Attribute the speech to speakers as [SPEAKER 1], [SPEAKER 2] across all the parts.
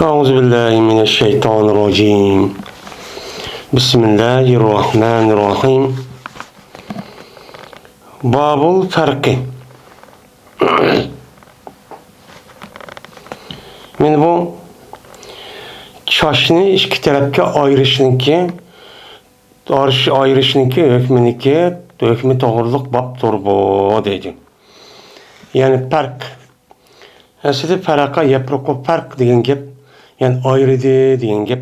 [SPEAKER 1] أعوذ بالله من الشيطان الرجيم بسم الله الرحمن الرحيم باب الفرق Men bu çaşını iki tarafga ayrışınki hükmü doğruluk bab turbo deydi. Yani fark. Aslında faraka yaproko fark degan gap, yani ayrıdı degan gap.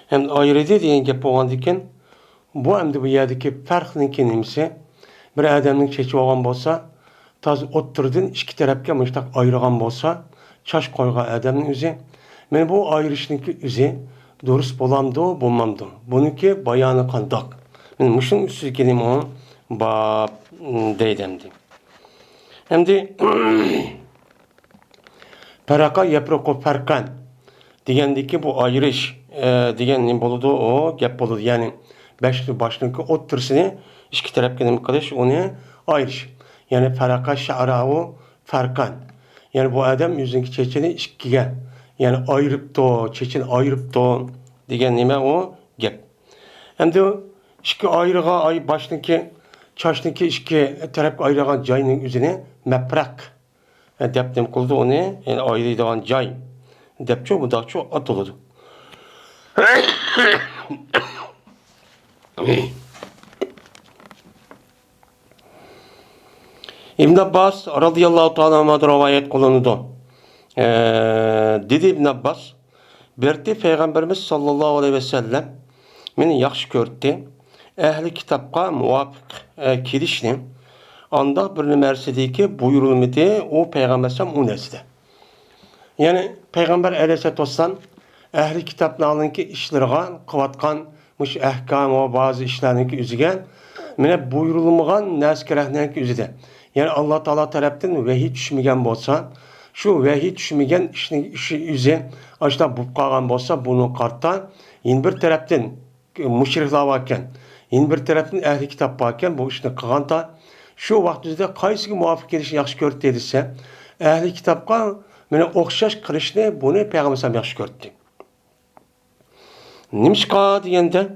[SPEAKER 1] Hem ayrıdı degan gap bo'lgandikan, bu endi bu yerdagi farqniki nimasi? Bir adamning chechib olgan bo'lsa, toz o'ttirdan ikki tarafga mushtaq ayirgan bo'lsa, chash qo'ygan adamning o'zi, men bu ayrışniki o'zi durust bo'lamdi, bo'lmamdi. Buniki bayoni qandoq? Men mushuning ustiga kelim o bab deydimdi. Endi faraka yaproko farkan degandiki bu ayırış degan ne bo'ladi o gap bo'ladi. Yani başniki o'ttirsini ikki tarafga nima qilish, uni ayirish. Yani faraka sha'rahu farkan. Yani bu adam o'zining chechini ikkiga, yani ayiribdi, chechini ayiribdi degan nima o gap. Endi ikki ayirgan başniki chashniki ikki tarafga ayirgan joyning o'zini mapraq deb nima qildi uni, yani ayiradigan joy debchi bundoqcha atiladi. İbn Abbas radıyallahu ta'ala anhu'dan rivayet kılındı. Dedi İbn Abbas, berdi Peygamberimiz sallallahu aleyhi ve sellem meni yaxshi ko'rdi. Ehli kitapqa muvafiq kelishni anda bir narsadagi buyurilmadi, o Peygamber sallam o narsada. Yani Peygamber aleyhissalatu vesselam ehli kitaplarınki işlerine kıvatkan muş ahkam ve bazı işlerinki üzüge mene buyurulmagan naskerahlarınki üzüde. Yani Allah Teala tarafından vahiy düşmegen bolsa, şu vahiy düşmegen işi üzü aşta bu qalgan bolsa, bunu qarta yin bir tarafdan müşriklar varken, yin bir tarafdan ehli kitap varken bu işni qilganda şu vaqtida qaysiga muvofiq kelishni yaxshi ko'rdi dedisa, ehli kitapga mene o'xshash qilishni buni Peygamber sallam yaxshi ko'rdi. Nimishqa deganda,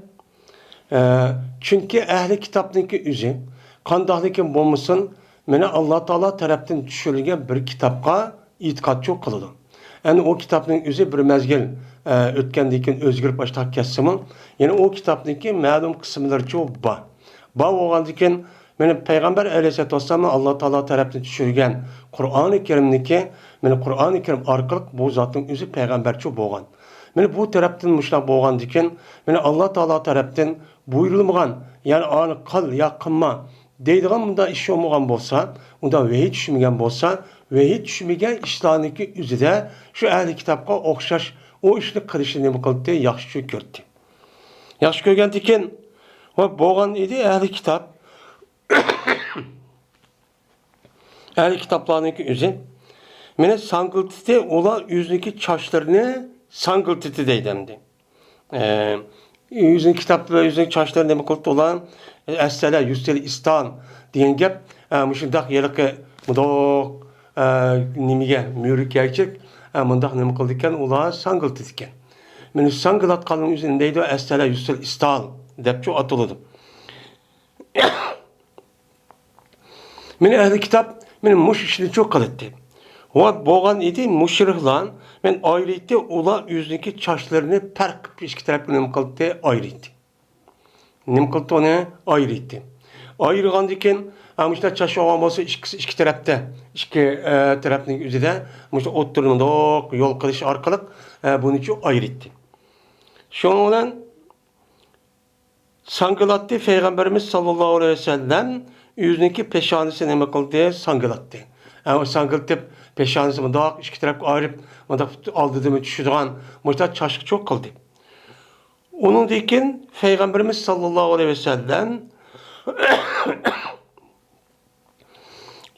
[SPEAKER 1] çünkü ehli kitapniki o'zi qandoqligi bo'lmasin, mene Allah Teala tarafdan tushirilgan bir kitapga e'tiqodchi qiladi. Yani o kitapning o'zi bir mezgil o'tgandan keyin o'zgarib boshqa kessimi, yani o kitapniki ma'lum qismlarcha bor. Bor bo'lgandan keyin mene Peygamber aleyhissalatu vesselam Allah Teala tarafdan tushirilgan Qur'oni Karimniki, mene Qur'oni Karim orqali bu zotning o'zi payg'ambarcha bo'lgan. Mene bu tarafdan mushlab bo'lgandan keyin mene Allah Teala tarafdan buyurilmagan, yani ani qil ya qilma deydigan bunda ish olmagan bo'lsa, unda vahiy tushmagan bo'lsa, vahiy tushmagan ishlarniki o'zida shu ahli kitobga o'xshash o ishni qilishni nima qildi, yaxshi ko'rdi. Yaxshi ko'rgandan keyin va bo'lgan edi ahli kitob ehli kitaplarınki o'zi meni sangıltiti ular yüzündeki çaşlarını sangıltiti deydimdi. Yüzün kitap ve yüzün çaşlarını demek oldu olan esseler, yüzsel istan diyen gap müşindak yelikı mudok nimige mürik gerçek mundak demek oldukken ular sangıltitiken. Meni sangılat kalın yüzündeydi o esseler, yüzsel istan depço atıldı. Meni ehli kitap benim muş işini çok kalattı. O boğan idi müşriklan men ayrıydı ola yüzdeki çaşlarını fark iki tarafı nem kıldı ayrıydı. Nem kıldı onu ayrıydı. Ayrıgandiken amışta çaşı olan olsa iki tarafta iki tarafının üzerinde amışta oturumda yol kılışı arkalık bunun için ayrıydı. Şu olan sangılattı Peygamberimiz sallallahu aleyhi ve sellem yüzündeki peşanesi neme kıldı sangılattı. Yani sangıltıp peşanesi mıdak iki taraf ayırıp mıdak aldığımı düşürdüğün mıdak çaşkı çok kıldı. Onun dikin Peygamberimiz sallallahu aleyhi ve sellem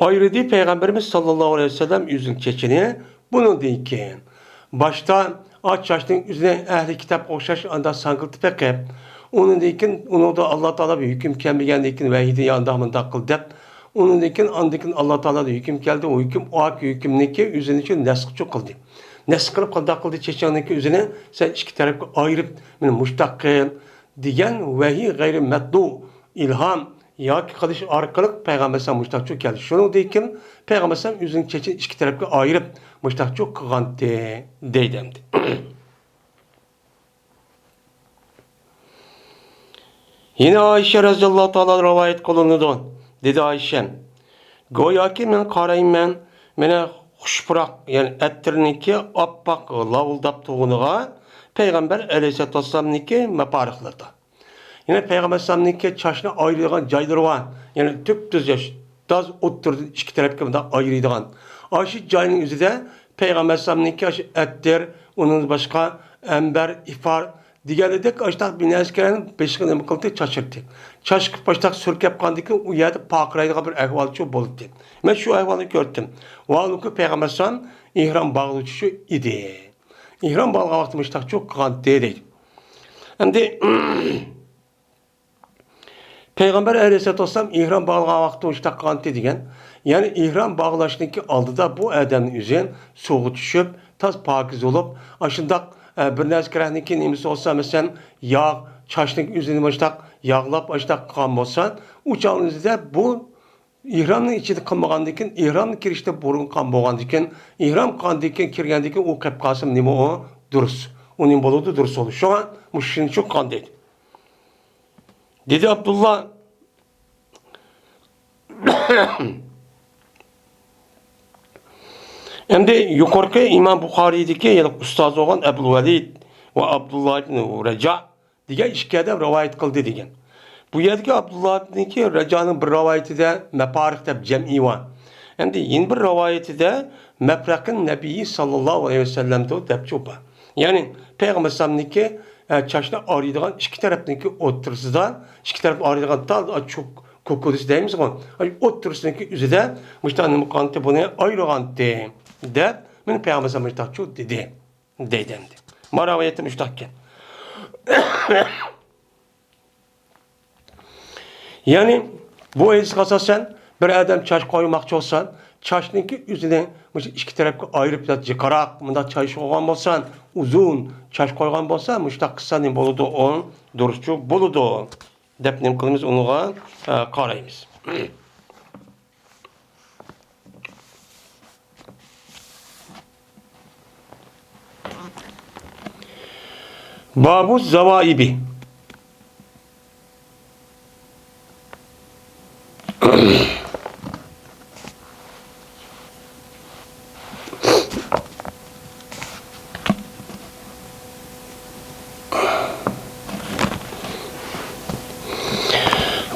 [SPEAKER 1] ayrıdı Peygamberimiz sallallahu aleyhi ve sellem yüzün çeçini bunun dikin başta aç çaştığın üzerine ehli kitap okşaş anda sangıltı pek onun dikin onu da Allah Teala bir hüküm kelmegen dikin vahidi yanında kıldı. Onun dikin andikin Allah Teala da hüküm geldi. O hüküm o hak hükümdeki üzerine için nesk çok kıldı. Nasıl kılıp qanday qildi Chechen'deki üzerine sen iki tarafga ayırıp meni mustaqil degan vahiy g'ayri matlu ilham yoki qilish orqali payg'ambar alayhisalom mushtaqchu keldi. Shuningdek kim payg'ambar alayhisalom o'zining Chechen ikki tarafga ayirib mushtaqchu qilgandi deydi. Yine Ayşe razıyallahu ta'ala rivayet kılındı. Dedi Ayşe. Go'yoki men qarayman, mena xushpuroq, ya'ni attirniki oppoq lavuldab tug'uniga payg'ambar alayhisolatu vassalamniki mapariqlarda. Yine payg'ambar alayhisolamniki chashni ayiradigan joylari bor. Ya'ni tüp-tüz yosh, taz o'ttirdi ikki tarafga bunday ayiradigan. Shu joyning o'zida payg'ambar alayhisolamniki attir, uning boshqa ambar, ifar deganidek açtaq binaskerin beşiğini nima qildi chachirdi. Chashqib baştaq surkab qandiki u yerda paqiraydigan bir ahvol shu bo'ldi. Men shu ahvolni ko'rdim. Valuki payg'ambar alayhisalom ihrom bog'lovchi edi. İhram bog'lagan vaqtda mushtaq cho'q qilgan dedi. Endi payg'ambar alayhisolatu vasallam ihrom bog'lagan vaqtda mushtaq qilgan degan. Yani ihrom bog'lashniki oldida bu odamning o'zi suvga tushib, taz pokiz bo'lib, ashundaq bir narsalarniki nimasi olsa mesela yağ, çaşlık üzerine baştak yağlap baştak kan olsa uçağınızda bu ihramın içinde kalmagandikin ihram kirişte burun kan boğandikin ihram kandikin kirgendikin o kapkasım nimo o durus. Onun boludu durus olur. Şu an müşrin çok kan dedi. Dedi Abdullah hem de yukarıki İmam Bukhari'deki ya da ustaz olan Ebu Velid ve Abdullah ibn Reca diye işkede rivayet kıldı degen. Bu yerdeki Abdullah ibn Reca'nın bir rivayeti de meparikte cem'i var. Hem de yeni bir rivayeti de mefrakın Nebi sallallahu aleyhi ve sellem'de depçoba. Yani Peygamber sallam'daki çaşına arıydıgan iki tarafındaki otursuzda iki taraf arıydıgan tal çok kokudusu değil misin? Otursundaki üzerinde müştahının mukantı bunu ayrıgantı. De, men Peygamber sallallahu aleyhi dedi. Deydemdi. Maravayeti müştakken. Yani bu ezik asasen bir adam çaş koymakçı olsan, çaşnınki üzerine iki tarafı ayırıp da cikarak, bunda çaş koygan bolsan, uzun çaş koygan bolsan, müştak kısanin boludu on, duruşçu boludu. Depnim kılımız onuğa karayımız. Babu zavaibi.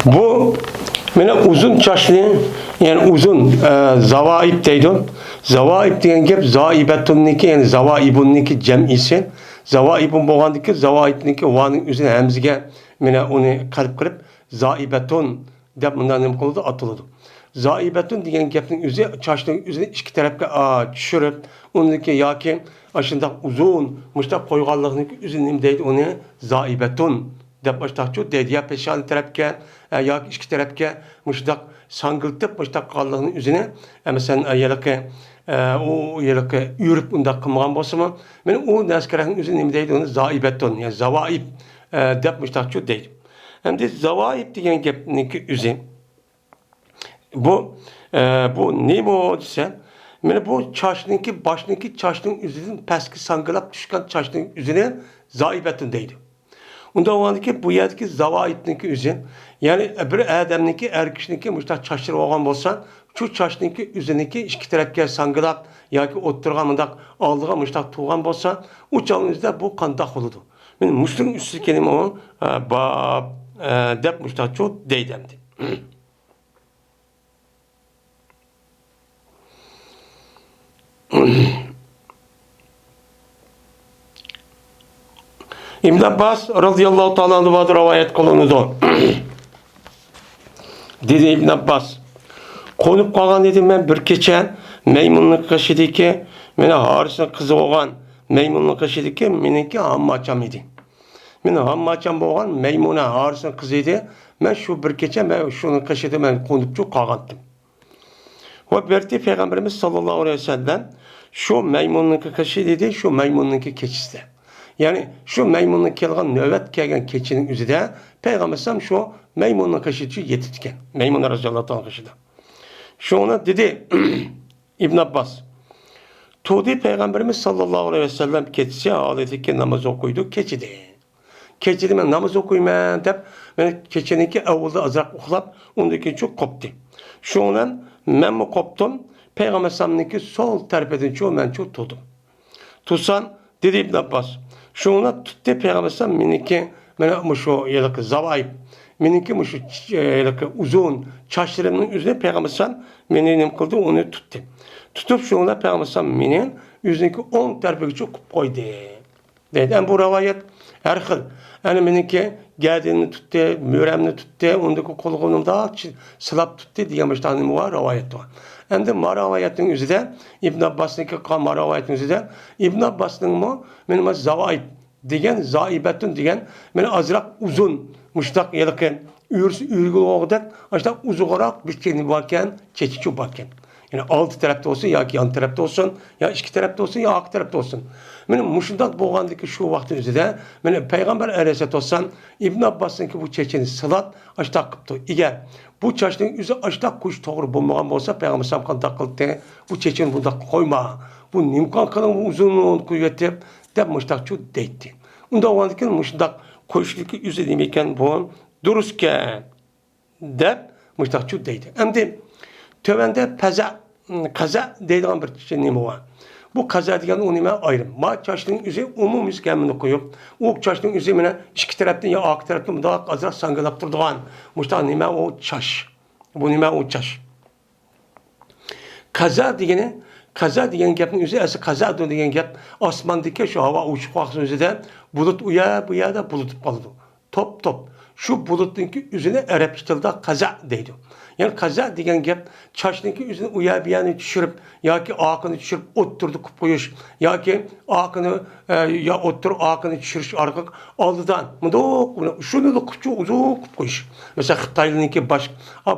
[SPEAKER 1] Bu mene uzun çaşlı yani uzun zavaib deydi. Zavaib degan gap zaibetunniki yani zavaibunniki cem'isi. Zavaibun bo'lgandiki zavaibniki vaning o'zini hamziga mena uni qalb qilib zaibetun deb bundan nima qiladi atiladi. Zaibetun degan gapning o'zi chashning o'zini ikki tarafga tushirib, uniki yoki ashundoq uzun mushtaq qo'yganlikniki o'zini nima deydi uni zaibetun deb boshqacha deydi. Ya peshon tarafga yoki ikki tarafga mushtaq sangiltib mushtaq qolganlikning o'zini masalan ayolga o yerga yürüp unda qilmagan bo'lsa-mu, men u naskarning o'zi nima deydi uni zaibetun, yani zavaib deb mushtaqchu deydi. Endi zavaib degan gapniki o'zi bu ne bu desa, men bu chashniki boshniki chashning o'zidan pastga sangilab tushgan chashning o'zini zaibetun deydi. Unda o'g'andiki bu yerdagi zavaibniki o'zi, ya'ni bir odamniki erkishniki mushtaq chashirib olgan bo'lsa, şu çaşniki üzerindeki iki tarafga sangılap yoki o'ttirgan mundaq oldiga mushtaq tug'an bo'lsa, u chog'ingizda bu qandoq bo'ladi? Men mushting usti kelima o bab deb mushtaqcho deydimdi. İbn Abbas radıyallahu ta'ala anhu rivayet kılındı. Dedi İbn Abbas Qo'nib qolgan edim men bir kecha maymunning qishidagi meni Harisning qizi bo'lgan maymunning qishidagi meniki hammacham edi. Meni hammacham bo'lgan maymuna Harisning qizi edi. Men shu bir kecha men shuni qishida men qo'nib qolgandim. Va berdi Peygamberimiz sallallohu alayhi vasallam Şu maymununki kaşı dedi, şu maymununki keçisi. Yani şu maymunun kelgan nöbet kelgan keçinin üzerinde Peygamber sallam şu maymunun kaşı yetitken. Maymun radıyallahu anh kaşıda. Şuna dedi İbn Abbas. Tudi Peygamberimiz sallallahu aleyhi ve sellem keçisi ağlaydı namaz okuydu. Keçidi. Keçidi ben namaz okuyman deb ben keçiniki avulda azrak uxlab ondaki çok koptu. Şundan men mi koptum? Peygamber sallam'niki sol tarafından çok men çok tutum. Tutsan dedi İbn Abbas. Şuna tuttu Peygamber sallam meniki men şu yalak zavayip meniki şu yalak uzun çaşlarımın üzerine Peygamber sallam meni nem kıldı onu tuttu. Tutup şuna Peygamber sallam menin yüzündeki 10 tarafı çok koydu. Dedi bu rivayet her xil. Yani meniki geldiğini tuttu, müremni tuttu, ondaki kolğunum da sılap tuttu diye baştanım var rivayet var. Hem de ravayetin üzerinde İbn Abbas'ınki kan ravayetin üzerinde İbn Abbas'ın mı benim zavaib degen zaibetun degen men azrak uzun muştak yelken ürgü oğdak işte uzuğarak bir şeyini varken çeçiçu varken. Yani altı tarafta olsun ya ki yan tarafta olsun ya iki tarafta olsun ya ak tarafta olsun. Benim muşundak boğandaki şu vaktin üzerinde benim Peygamber Aleyhisselatü olsan İbn Abbas'ınki bu çeçini sılat açtak kıptı. İger bu çeçinin yüzü açtak kuş doğru bulmagan olsa Peygamber Samkan takıldı. Bu çeçini bunda koyma. Bu nimkan kılın uzunluğunu kuvvetip dep muştakçı deytti. Onda o andaki muştak koşuluk yüzü demeyken bu durusken dep muştakçı deytti. Hem de tövende kaza deydiğin bir şey nemi var. Bu kaza degen o neme ayrım. Ma çaşının üzeri umum iskamını koyup, o çaşının üzerine iki taraftan ya ak taraftan daha azrak sangılap durduğun. Muşta neme o çaş. Bu neme o çaş. Kaza degen gapın üzeri esi kaza degen gap asmandaki şu hava uçuk vaxtın üzerinde bulut uya bu ya da bulutup kaldı. Top. Şu bulutunki üzerine Arap tilde kaza deydi. Yani kaza degen gap çaşnınki üzerine uya biyanı düşürüp ya ki akını düşürüp otturdu koyuş ya ki akını ya ottur akını düşürüş arkak aldıdan. Mıdok şunu da küçük uzun koyuş. Mesela Xitaylı'nınki baş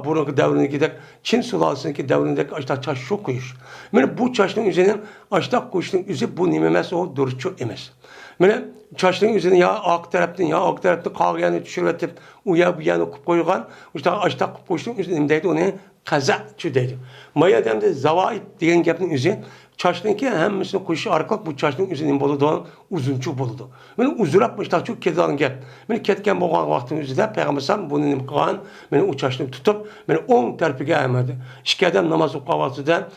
[SPEAKER 1] burunki devrinki de Çin sulalısınınki devrindeki açta çaş şu koyuş. Yani bu çaşnın üzerine açta koyuşun üzeri bu nimemesi o duruşu emez. Mene çaşının üzerine ya ak taraftan kağıyanı düşürüp uya bu yanı koygan işte açta koyuşun üzerine deydi onu kaza deydi. Maya demde zavaib degen gapning üzerine çaşınınki hemmisini koyuşu arqaq bu çaşının üzerine boludu uzunçu boludu. Mene uzurap başta çok ketgan gap. Mene ketken bolgan vaqtın üzerinde Peygamber sallam bunu nim qilgan mene o çaşını tutup mene 10 tarafiga amadi. İki adam namaz o'qiyotida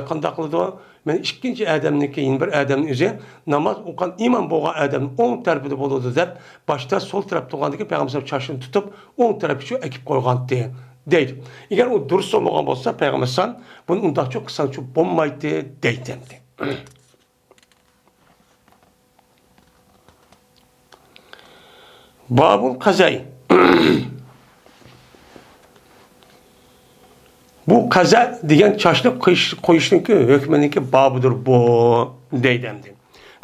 [SPEAKER 1] qanday qildi? Men ikkinchi adamdan keyin bir adamning o'zi namoz o'qigan imom bo'lgan odam o'ng tarafida bo'ladi deb boshda sol tarafda turgandagi payg'ambar chashini tutib o'ng tarafga ekib qo'ygan deydi. Agar u durust bo'lmagan bo'lsa payg'ambar sallam buni undaqcha qilsanchi bo'lmaydi deydi. Babul kazay. Bu kaza degen çaşlı koyuşunki hükmününki babıdır bu deydemdi.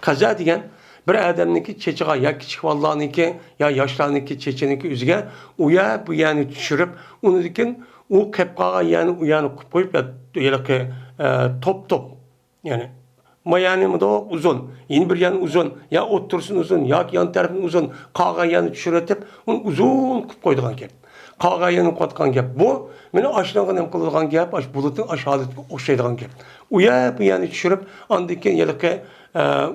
[SPEAKER 1] Kaza degen bir adamınki çeçiğa ya küçük vallahinki ya yaşlarınki çeçeninki üzüge uya bu yani düşürüp onu dikin o kepkağa yani uyanı koyup ya top yani mayanı mı da uzun yeni bir yanı uzun ya otursun uzun ya yan tarafın uzun kağa yanı düşürüp onu uzun koyduğun gibi. Qağayını qatqan gap bu. Meni aşlanğan hem qılğan gap, aş bulutun aşağıda oxşaydigan gap. Uya bu yani düşürüp andikin yalaka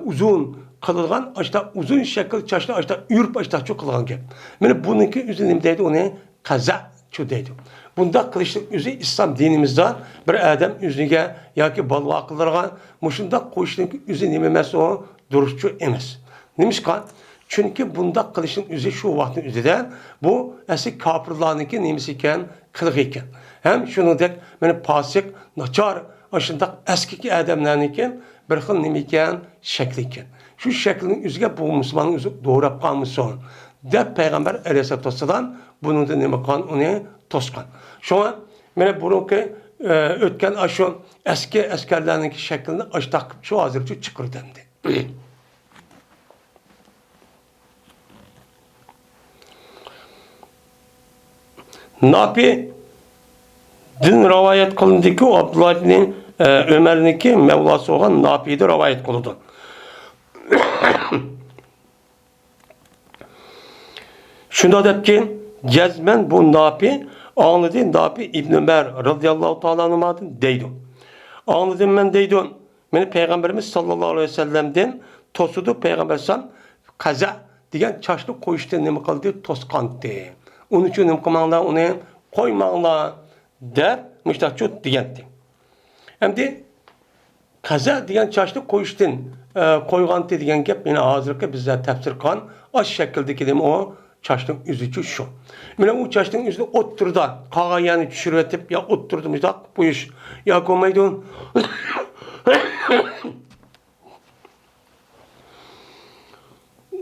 [SPEAKER 1] uzun qılğan, aşta uzun şekil çaşlı aşta ürp aşta çok qılğan gap. Meni bununki üzünüm deydi onu qaza şu deydi. Bunda qilishlik üzü İslam dinimizde bir adam üzüge yoki balla qılırgan mushunda qo'yishlik üzü nima emas o duruşçu emas. Nimişqa? Çünkü bunda kılışın üzü şu vaktin üzerinde bu eski kapırlarınki nemisi iken, kılık iken. Hem şunu dek, beni pasik, naçar, aşında eskiki adamlarınki bir xil nemi iken, şekli iken. Şu şeklinin üzüge bu Müslümanın üzü doğrap kalmışsın. Dep Peygamber Aleyhisselatü Vesselam bunun da nemi kan onu toskan. Şu an beni bununki ötken aşın eski askerlerinki şeklini aş takıp şu hazırcı çıkır dendi. Napi din rivayet kılındı ki Abdullah ibn Ömer'ninki Mevlası olan Nafi'de rivayet kıldı. Şunda dep ki cezmen bu Nafi anladı. Nafi İbn Ömer radıyallahu ta'ala anhumadan deydi. Anladım ben deydi. Beni Peygamberimiz sallallahu aleyhi ve sellem'den tosudu Peygamber sallam kaza diyen çaşlı koyuştu ne mi kaldı toskandı. Onun için ne kılmanlar onu koymanlar der müştakçı diyendi. Hem de kaza diyen çaşlı koyuştun koygandı diyen gep yine hazırlıkta bizler tefsir kan aş şekildeki dem o çaşlığın üzücü şu. Mine o çaşlığın üzücü oturdu. Kağa yani düşürüvetip ya oturdu müjdak bu iş. Ya komaydın.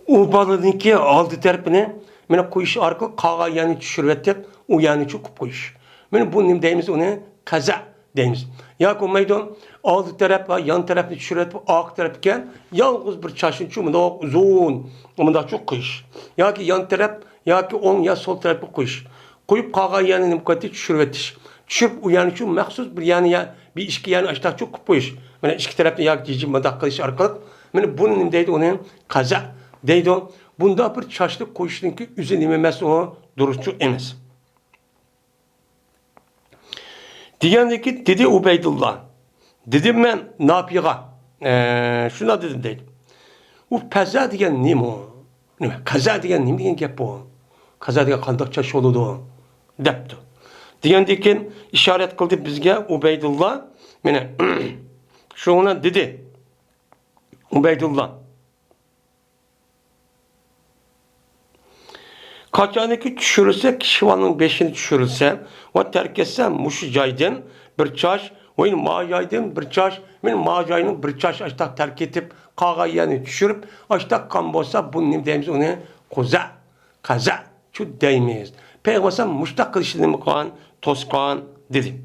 [SPEAKER 1] O balığınki aldı terpine mine koyuş arka kağa yani düşürüvetip o yani çok koyuş. Mine bu nim deyimiz onu kaza deyimiz. Ya komaydın aldı tarafı yan tarafını düşürüvetip ağ tarafken yalnız bir çaşın çumunda uzun. Ama çok koyuş. Ya ki yan taraf ya ki on ya sol tarafı koyuş. Koyup kağa yani nimkati düşürüvetiş. Düşürüp o yani şu mahsus bir yani ya bir işki yani açta çok koyuş. Mine iki tarafta ya cici madak kılış arkalık. Mine bunun nim deydi onu kaza. Deydi o, bunda bir çaşlık koyuştun ki üzülmemez o duruşçu emez. Diyendeki dedi Ubeydullah. Dedim ben ne yapayım? Şuna dedim deydi. O kaza diyen ne o? Kaza diyen ne diyen gep o? Kaza diyen kandak çaş oludu. Depti. Diyendeki işaret kıldı bizge Ubeydullah. Mene şuna dedi. Ubeydullah. Kaçaniki düşürülse, kişivanın beşini düşürülse, ve terk etse, muşu caydın bir çaş, ve ma caydın bir çaş, men ma caydın bir çaş açtak terk edip, kağa yani düşürüp, açtak kan bolsa, bunun deyimiz onu kaza, şu deyimiz. Peygamber muştak kılışını mı kan, toskan dedi.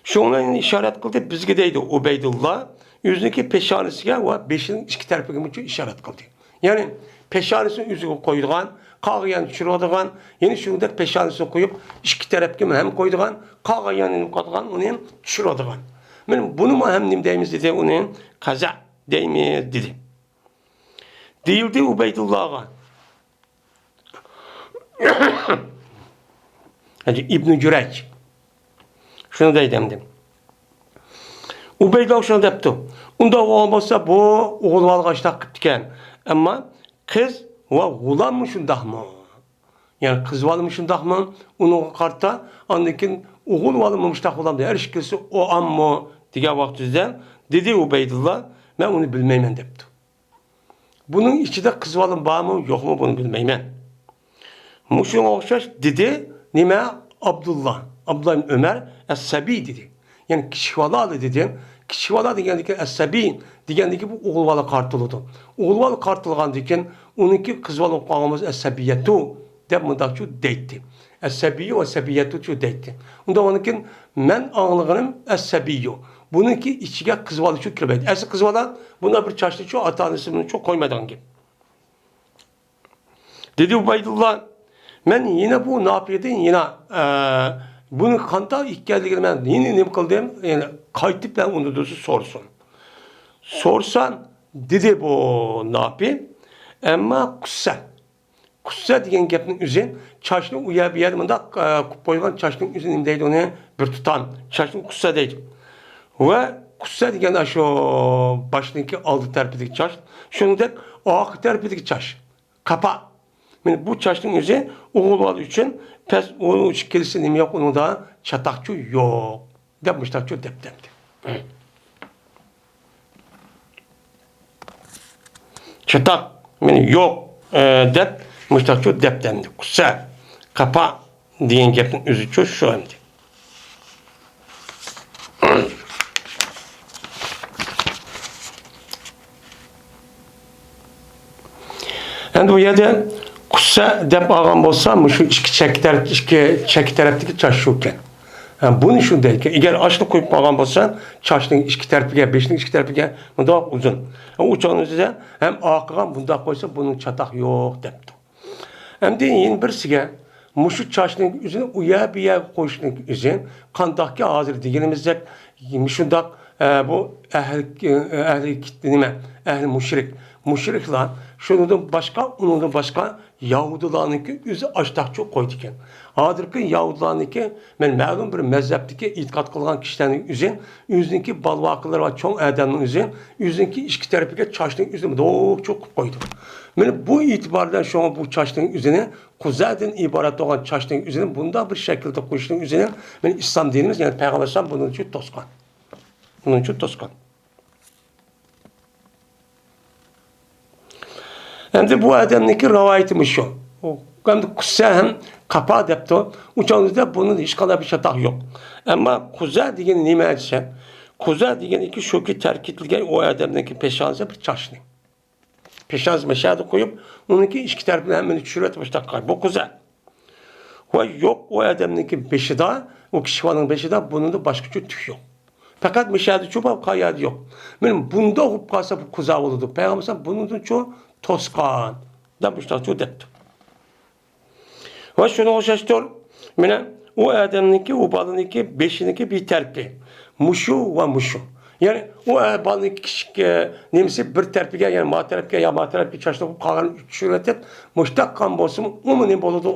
[SPEAKER 1] Şuna işaret kıldı, bizge deydi Ubeydullah, yüzündeki peşanesiyle ve beşinin iki tarafı işaret kıldı. Yani peşanesini yüzüne koyduğun, kağıyan düşürüyorduğun, yeni şurada peşanesini koyup, iki tarafı hem koyduğun, kağıyanını koyduğun, onu hem düşürüyorduğun. Benim bunu mu hem deyimiz dedi, onu kaza deyimiz dedi. Değildi Ubeydullah'a. İbn-i Cüreyc. Şunu deydim. Ubeydullah şunu depti. Onda olmasa bu oğul alğaçta kıptiken. Ama kız ve gulam mı şundak mı? Yani kız var mı şundak mı? Onun kartta andakin oğul var mı şundak olam diye. Her şekilde o an mı diye vaktizden dedi Ubeydullah. Ben onu bilmeymen depti. Bunun içinde kız var mı yok mu bunu bilmeymen. Muşun okşaş dedi. Nime Abdullah. Abdullah ibn Ömer Es-Sebi dedi. Yani kişivala dedi. Kişivala degendeki Es-Sebi degendeki bu oğulvalı kartılıdı. Oğulvalı kartılgan diken onunki kızvalı qağımız Es-Sebiyetu dep mındakçu deytti. Es-Sebiyu ve Sebiyetu şu deytti. Onda onunkin men anlığınım Es-Sebiyu. Bununki içine kızvalı şu kirbeydi. Es kızvala buna bir çaştı şu atanısını çok koymadan gibi. Dedi Ubeydullah ben yine bu ne yapıyordun yine bunu kanta ilk geldiğinde ben yine ne kıldım yani kayıtıp ben onu da sorsun. Sorsan dedi bu ne yapayım? Ama kussa diyen gepnin üzerine çarşının uya bir yer mında koyulan çarşının üzerindeydi onu bir tutan çarşının kussa değil. Ve kussa diyen şu başındaki aldı terpideki çarş. Şunu da ağ terpideki çarş. Kapa. Yani bu çarşının üzerine oğul için pes onun için kelisinin yok onu da çatakçı yok. Demişler çok deptemdi. Çatak yani yok dep müştak deptemdi. Kusa kapa diyen gepin üzücü şu emdi. Yani bu yerde kusa dep ağam olsa şu iki çeki taraftaki çarşıken. Yani bunu şu değil ki eğer açlık koyup ağam olsa çarşının iki tarafıya, beşinin iki tarafıya bu da uzun. Uçağın üzerine hem ağam bunda koysa bunun çatak yok depti. Hem de yine birisiga muşu çarşının üzerine uya bir yer koyuşun üzerine kandaki hazır diyelimizde müşundak bu ehli nime, ehli müşrikler şunun başka Yahudilarnınki üzü açtaqçı koydu ekan. Hazırki Yahudilarnınki men ma'lum bir mezhepdeki itiqad qilgan kishilarning o'ziniki balvoqlar va cho'ng odamning o'ziniki ikki tarafiga chashning o'zini cho'qib qo'ydi. Mana bu e'tibordan shunga bu chashning o'zini quzadan iborat bo'lgan chashning o'zini bunda bir shaklda qo'yishning o'zini men islom dinimiz, ya'ni payg'ambar alayhisalom buning uchun to'sgan. Buning uchun to'sgan. Endi bu adamniki rivoyatimiz shu. Endi qussa ham qapa debdi. Uchonizda buni hech qanday bir shataq yo'q. Ammo quza degan nima desa, quza deganiki shuki tarkitilgan o adamniki peshonasi bir chashni. Peshonasi mashadi qo'yib, uniki ikki tarafini hammani tushirib tashlab bu quza. Va yo'q o adamniki beshida, o kishining beshida buningda boshqacha tuk yo'q. Fakat mashadi cho'pab qo'yadi yo'q. Men bunda o'qib qolsa bu quza bo'ladi. Payg'ambar buningdan cho tosqan deb ishlatib debdi. Va shuni o'xshashtir. Mana u odamniki, u bolaniki, beshiniki bir tarafga. Mushu va mushu. Ya'ni u bolaniki kichik nemisi bir tarafiga, ya'ni ma tarafga ya ma tarafga chashlab qolgan tushirib, mushtaqqa bo'lsin, u nima bo'ladi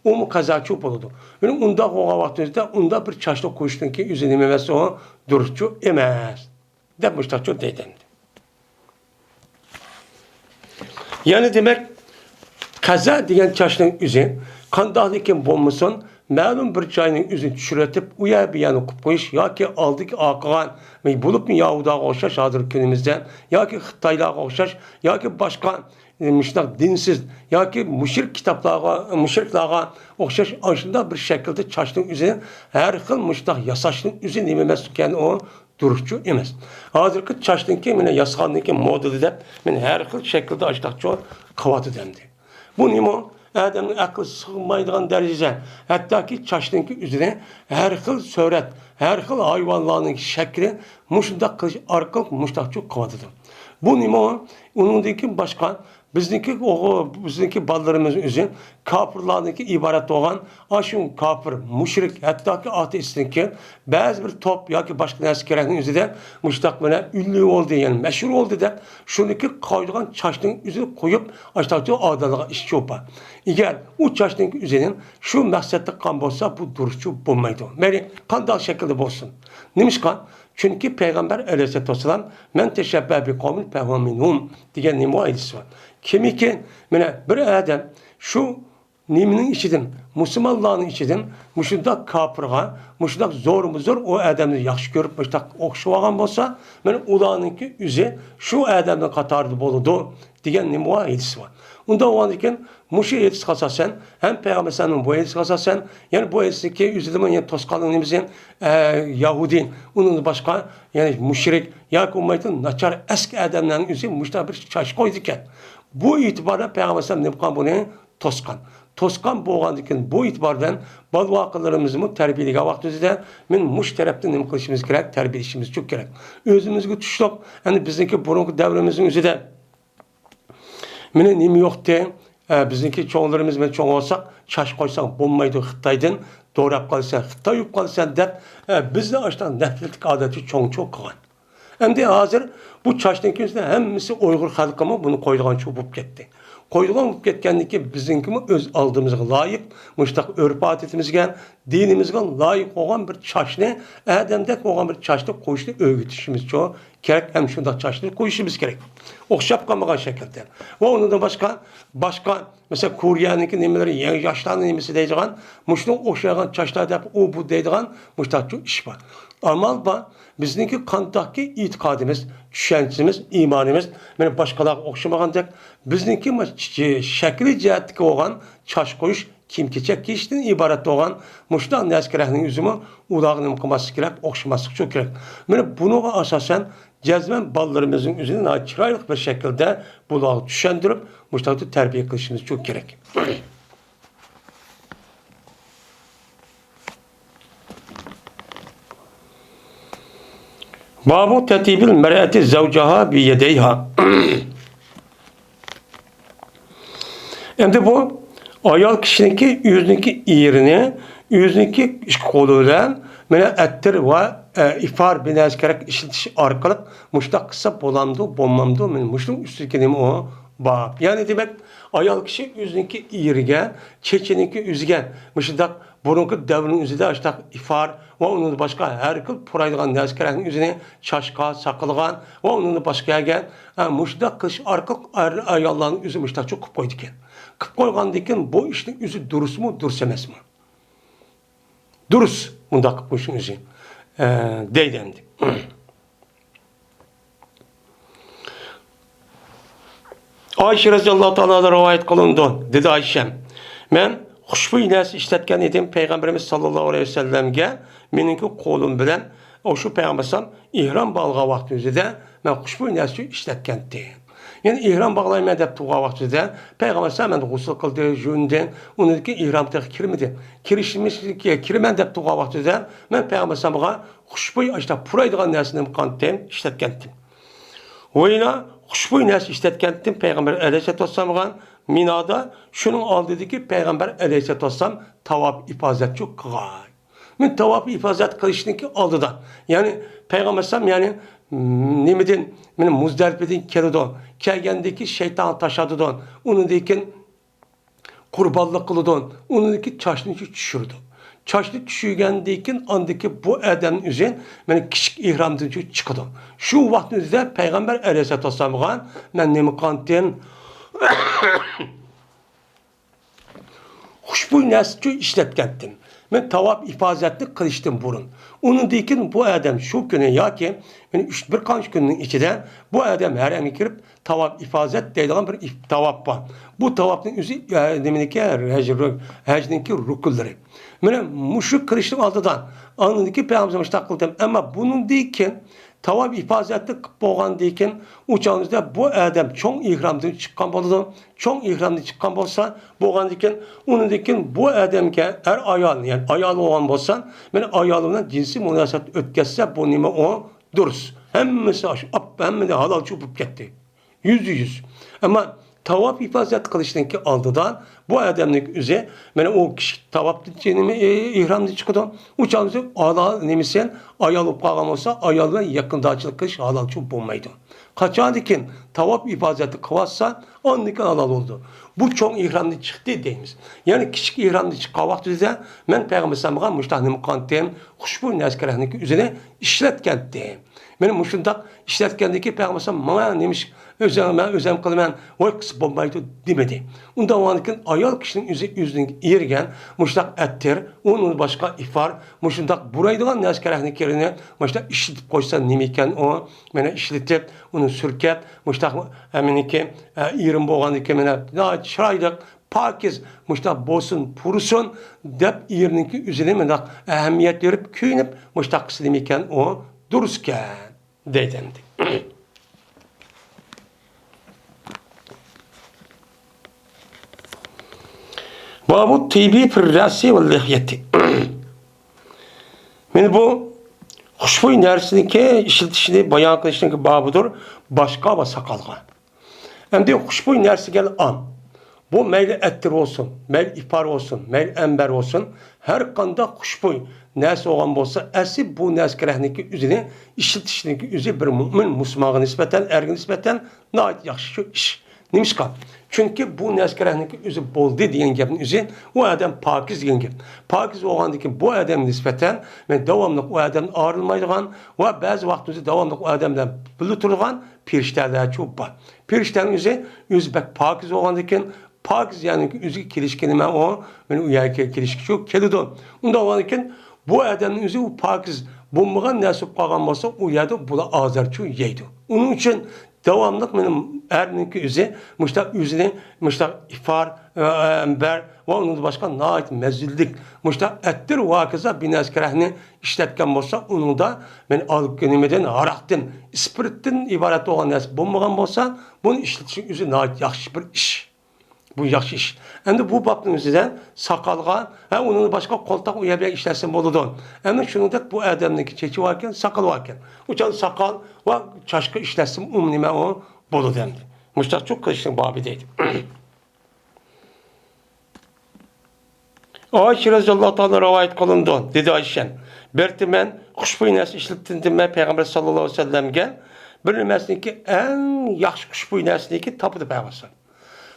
[SPEAKER 1] u qazochi bo'ladi. Ya'ni unda o'g'a vaqtida unda bir chashlab qo'yishdanki o'zi nima emas, o durustchu emas deb mushtaqcha deydi. Yani demek kaza degan chashning o'zi qandoqlikin bo'lmasin, ma'lum bir joyning o'zini tushirib, u yer bir yana qo'yib qo'yish yoki oldiki oqilgan bo'libmi Yahudaga o'xshash hozir kunimizda yoki Xitoylarga o'xshash yoki boshqa mushtaq dinsiz yoki mushriklarga o'xshash shunday bir shaklda chashning o'zini har xil mushtaq yasashning o'zi nima emas ekan, o durustchu emas. Hozirgi chashniki mana yasg'anniki modeli deb men har xil shaklda ashtaqcha qavati demdi. Bu nima? Adamning aqli sig'maydigan darajada, hattoki chashninki o'zida har xil surat, har xil hayvonlarning shakli mushundaq qilish orqali mushtaqcha qavatidir. Bu nima? Uningdagi boshqa bizniki bolalarimiz o'zi kofirlarniki iborat bo'lgan, shu kofir, mushrik, hattoki ateistniki ba'zi bir top yoki boshqa narsa kerakning o'zida mushtaq bilan ünlü oldu, ya'ni mashhur oldu deb shuniki qo'ydigan chashning o'zini qo'yib, ashtoqcha odamlarga ish cho'pa. Agar u chashning o'zining shu maqsadda qilgan bo'lsa, bu durustchu bo'lmaydi. Mayli qanday shaklda bo'lsin. Nimishqa? Çünkü Peygamber Aleyhisselatü Vesselam men teşebbeh bi kavmin fehuve minhum degan nima aytisi var. Kimiki mana bir adam shu nimaning ichidan, musulmonlarning ichidan mushundaq kofirga, mushundaq zo'r o adamni yaxshi ko'rib, mushundaq o'xshab olgan bo'lsa, mana ularningki o'zi shu adamning qatorida bo'ladi degan nima aytisi var. Unda olan ekan mushu etis qasasan, hem Peygamber'in bu etis qasasan, yani bu etistiki üzülümün yani tosqanlığın nemizin Yahudi, onun başka yani müşrik, ya ummaytın naçar eski adamların üzü müştah bir çaş koydu iken. Bu itibarda Peygamber'in ne bu bunu tosqan. Tosqan boğan iken bu itibardan bal vakılarımızı terbiyeliğe vaktizde men muş tarafta ne kılışımız gerek, terbiyelişimiz çok gerek. Özümüzü tuşluk, yani bizdeki burunki devremizin üzü de meni nima yo'qdi, bizniki cho'nglarimiz men cho'ng olsak, chash qo'ysang bo'lmaydi Xitoydan, to'rab qolsan, Xitoy yub qolsan deb bizni ashdan nafratlik odati cho'ng-cho'ng qilgan. Endi hozir bu chashning ko'zida hammasi Uyg'ur xalqimi buni qo'ydigan cho'p bo'lib ketdi. Qo'ydigan bo'lib ketgandiki bizninkimi o'z oldimizga loyiq, mushtaq urf-odatimizga, dinimizga loyiq bo'lgan bir chashni, odamdek bo'lgan bir chashni qo'yishni o'rgatishimiz kerak, ham shunday chashni qo'yishimiz kerak. O'xshab qolmagan shaklda. Va undan boshqa mesela Koreyaniki nimalar, yoshlarning nimasi deydigan, mushuni o'xshagan chashlar deb u bu deydigan mushtaqchi ish bor. Amal bor. Bizniki qandaqki e'tiqodimiz, tushunchamiz, iymonimiz mana boshqalarga o'xshamagandek, bizniki shakli jihatga bo'lgan chash qo'yish, kiyim-kechak kiyishdan iborat bo'lgan mushtaq naskerakning o'zimi ularga nima qilmaslik kerak, o'xshamaslik uchun kerak. Mana bunaga asosan jazman bolalarımızın üzerine chiroyli bir şekilde bularni tushuntirib, mushtaqni tarbiya qilishimiz çok kerak. Babu tetibil mer'ati zavcaha bi yedeyha. Endi bu ayol kishiniki yüzünki yerini, yüzünki qo'li bilan mana attir va ifar binası gerek işletiş arkalık muşta kısa bolamdı, bommamdı, muştun üstündeki o bab. Yani demek ayal kişi yüzünki iyirge, çeçeninki üzge, muştak burunki devrinin üzüde açtak ifar ve onun başka her kıl puraydıgan neskerenin üzerine çaşka, sakılgan ve onun başka gel. Muştak kış arkalık ayalların üzü muştak çok kıp koydu iken. Kıp koygan diken bu işin üzü durus mu, durus emez mi? Durus bunda kıp koyuşun üzü. Deydendi. Ayşe radıyallahu ta'ala rivayet kılındı. Dedi Ayşem. Men huşbuy nesi işletken edim Peygamberimiz sallallahu aleyhi ve sellemge meninki kolum bilen o şu peygambersem ihram bağlığa vaktinde men huşbuy nesi işletken deyim. Yani ihram bağlayma dep tuğa vaktinde peygamber men gusül kıldı jünden onun ki ihram tek kirmedi. Kirişmiş ki kirmen dep tuğa vaktinde men peygambersem huşbuy işte puraydıgan nesini kantem işletkendim. Oyuna huşbuy nesi işletkendim Peygamber aleyhisselatü vesselam'a Mina'da şunun aldığındaki Peygamber aleyhisselatü vesselam tavaf ifazetçi kılay. Men tavaf ifazet kılışındaki aldıdan. Yani Peygamber sallam yani nimedin benim Muzdalife'den kelidon. Kelgendeki şeytan taşadıdan. Onun dekin kurbanlık kılıdan. Onun dekin çaşını düşürdü. Çaşlı düşügendeyken andaki bu edenin üzerine ben küçük ihramdan çıkıdım. Şu vaktimizde Peygamber aleyhisselatü vesselam'a ben nemi kanten huşbuy nesli işletkendim. Ben tavaf ifazetli kılıştım burun. Onun deyken bu adam şu günü ya ki ben bir kanç günün içinde bu adam hareme girip tavaf ifazet deydiğim bir tavaf var. Bu tavafın üzü deminki hecdinki rukulları. Ben muşuk kılıştım altıdan. Anındaki peygamberimiz takıldım. Ama bunun deyken tavaf ifazetli boğan deyken uçağınızda bu adam çoğun ihramdan çıkan boldu. Çoğun ihramdan çıkan bolsa boğan deyken onun deyken bu adamke her ayal yani ayal olan bolsan ben ayalımdan cinsi münasebet ötketse bu nime o duruz. Hemmesi hemmede halal çubup gitti. %100. Ama tavaf ifazet kılıştınki aldıdan bu adamlık üze ben o kişi tavaf diyeceğimi ihramda çıkıdan uçağımızda Allah nemisen ayalıp kalmam olsa ayalına yakında açılık kış halal çok bulmaydı. Kaçan dikin tavaf ifazeti kıvassa on dikin halal oldu. Bu çok ihramda çıktı deyimiz. Yani küçük ihramda çıkan vaktinde ben Peygamber sallallahu müştahnim kantem huşbu neskerahındaki üzerine işletken deyim. Benim muşundak işletkendeki Peygamber sallallahu bana demiş özlem kılmen o kısı bombaydı demedi. Ondan o anıkin ayal kişinin yüzünün irgen muştak ettir, onun başka ifar, muşundak buraydıgan neskerahındaki yerine muştak işletip koysa nemeyken o bana işletip, onu sürkep, muştak eminiki irim boğandaki bana daha çıraydık, pakiz, muştak bosun, purusun, dep irininki üzerine bana ehemmiyet verip, küynüp, muştak kısı demeyken o durusken deydendi. Babu tibi firrasi ve lihyeti. Yani bu huşbuy nersindeki işletişini bayan kılışındaki babudur. Başka ve sakalga. Hem de huşbuy nersi gel an. Bu meyli ettir olsun, meyli ifar olsun, meyli ember olsun. Her kanda huşbuy nersi olan olsa esi bu neskerehniki üzerine işletişindeki üzeri bir mümin musmağa nispeten, ergin nispeten nait yakşı şu iş. Nimişka. Çünkü bu neskerehniki üzü boldu diyen gapın üzü o adam pakiz diyen gap. Pakiz olgandaki bu adam nispeten ve devamlı o adam ağrılmaydıgan ve bazı vaktimizde devamlı o adamdan buluturgan pirişterler çok var. Pirişterin üzü bek pakiz olgandaki pakiz yani üzü kilişkenime o ben uyarken kilişki çok kelidon. Onda olgandaki bu adamın üzü o pakiz bulmagan nasip kalgan olsa o yerde bula azarçı yeydi. Onun için devamlık benim erninki üzü, müştak üzüne, müştak ifar, ember ve onun başka nait mezillik, müştak ettir vakıza bin eskerahini işletken olsa onu da ben alıp gönümeden haraktın, ispirittin ibaret olan nasip bulmagan olsa bunu işletişin üzü nait yakşı bir iş. Bu yaxşı iş. Endi bu babның üzerinden sakalga, onun başka koltak uyabilen işlersin boludun. Endi şunundak bu adamdaki çeçi varken, sakal varken. Uçan sakal ve çaşkı işlersin umnime o boludu endi. Müştak çok kılıştın babideydi. Ayşe radhiyallohu ta'ala rivayet kılındı. Dedi Ayşen. Berti men xushbo'y narsa ishlatdim men payg'ambar sallallohu alayhi vasallamga bir nimasiniki eng yaxshi xushbo'y narsaniki topdi payg'ambar.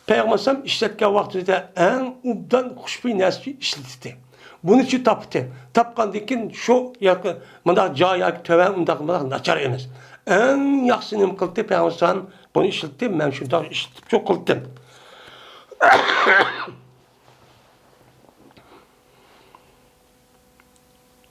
[SPEAKER 1] Payg'ambar ishlatgan vaqtida eng ubdan xushbo'y narsa ishlatdi. Bunu şu taptı. Tapkandan keyin şu yoki bundaq joy yoki tövan undaq nachar emas. Eng yaxshi nima qildi payg'ambar bunu ishlatdi. Men shunday ishlatib çok qildim.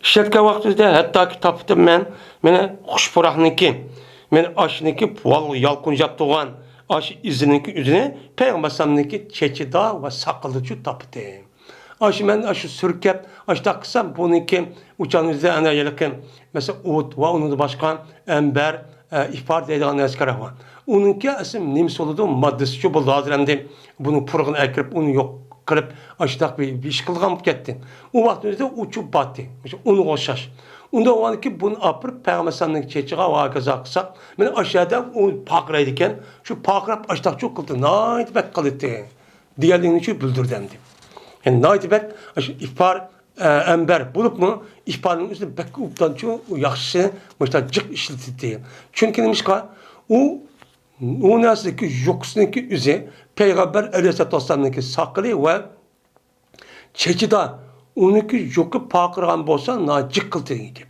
[SPEAKER 1] İşletken vaqtida hattoki topdim men meni xushpuraqniki, men ashniki puvol yalqunjab turgan ash iziniki üzüne payg'ambarniki chechida va saqilichi topdim. Aş men aşı sürkep, aşta kısam bununki uçan üzerinde ana yelken mesela ot ve onun da başka ember ifade edilen eskara var. Onunki isim nims oludu maddesi şu bu lazımdı. Bunu purğun ekirip onu yok kırıp aşta bir iş kılgan kettin. O vaktimizde uçup battı. Onu koşaş. Onda o anki bunu apırıp peygambersanın çeçiğe vakaza kısak. Ben aşağıda o pakraydıken şu pakrap aşta çok kıldı. Nait bek kılıttı. Diğerliğini şu bildirdendi. Yani naitibek ihbar ember bulup mu ihbarın üstünde bek uptan çok yaxşı mesela cık işletildi. Çünkü neymiş ka o nasılki yoksundaki üze Peygamber Aleyhisselatü Vesselam'daki saklı ve çeçida onunki yoku pakırgan bolsa na cık kıldı gibi.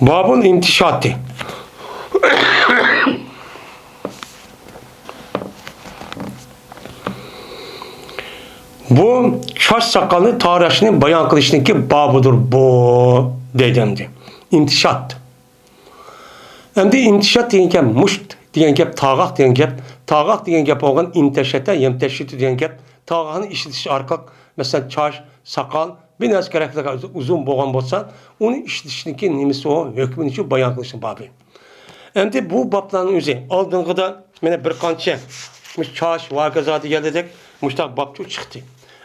[SPEAKER 1] Babın intişatı. Bu şaş sakallı tarihini bayan kılışındaki babıdır bu dedemdi. İntişat. Hem de intişat diyen gep muşt diyen gep tağaq diyen gep tağaq diyen gep olgan intişata yemteşit diyen gep tağağın işletiş arkak mesela çaş sakal bir nas gerekli uzun boğan bolsa onu işletişindeki nimisi o hükmün için bayan kılışın babı. Hem de bu babların üzeri aldığında mene bir kança çaş vakazatı geldik muştak babçu çıktı.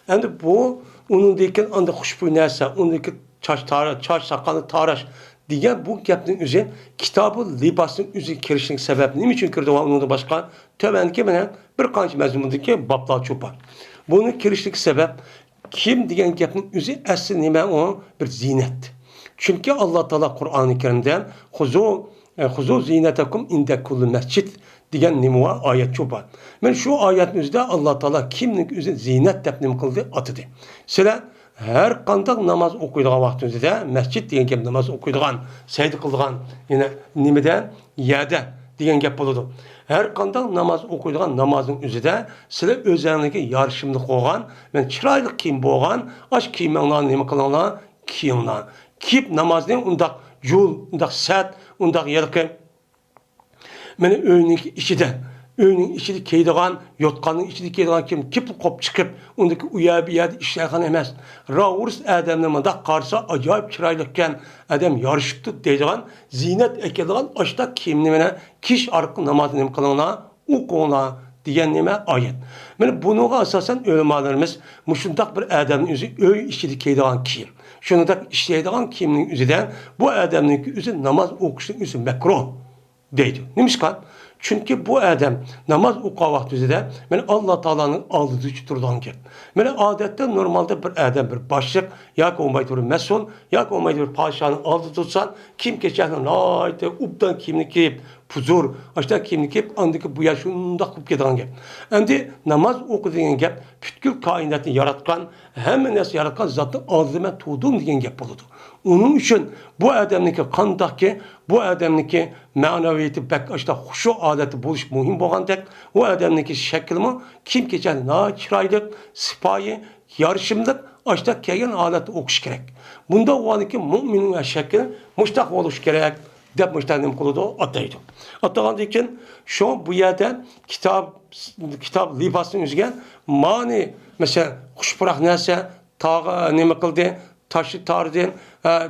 [SPEAKER 1] Hem de bu onun deyken anda hoşbuy neyse ondaki çaş sakalı taraş diyen bu gapning üzeri kitabı libasın üzeri kirişinin sebebi ne için kirdi onun da başka tövendeki mene bir kança mezmundaki bablar çupa. Bunun kirişlik sebep kim diyen gapning üzeri asli nime o bir zinet. Çünkü Allah Teala Kur'an-ı Kerim'de huzu zinetekum inde kullu mescid diyen nimuva ayet çoban. Ben şu ayetin üzerinde Allah Teala kimlik üzerinde zinet tepnim kıldı atıdı. Sıra her kandak namaz okuyduğun vaktimizde mescid diyen gap namaz okuyduğun, seydi kıldıgan yine nimeden yerde diyen gap buludu. Her kandak namaz okuyduğun namazın üzerinde sıra özelliğindeki yarışımlık olan, ben çıraylık kim boğan, aç kiymenler nime kılanlar kiyimler. Kip namazını undak yol, undak sert, undak yerken meni öyünün içinde keydiğen, yotkanın içinde keydiğen kim kip kop çıkıp ondaki uya bir yerde işlerken emez. Raurs adamın da karşı acayip çıraylıkken adam yarışıptı deydiğen zinet ekediğen açta kimni mene kiş arka namazını kılana o konuğa diyen nime ayet. Yani bunu asasen ölümalarımız muşundak bir adamın yüzü öy içinde keydiğen kim. Şunu da işleydiğen kimliğin üzerinden bu adamın yüzü namaz okuşun yüzü mekruh deydi. Neymiş kan? Çünkü bu adam namaz okuğa vaxtında ben Allah Taala'nın aldığı turdan gel. Ben adette normalde bir adam bir başlık ya ki olmaydı bir mesul ya ki olmaydı bir padişahın aldığı tutsan kim geçerken ayte uptan kimlik giyip puzur açta kimlik giyip andaki bu yaşında kup giden gel. Şimdi namaz okuduğun gel bütün kainatı yaratkan hemen nasıl yaratkan zatın aldığı tuğduğum diyen gel buludu. Onun için bu adamniki kandaki, bu adamniki manaviyeti bek işte huşu adeti buluş muhim bolgandek, o adamniki şeklimi kim geçen na çıraylık, sipahi, yarışımlık işte kelgen adeti okuş gerek. Bunda o anki müminin şekli muştak oluş gerek. Dep müştahidim kuludu ataydı. Atağındı için şu bu yerde kitap libasını üzgen mani mesela kuşpırak neyse tağı neme kıldı taşı tardı,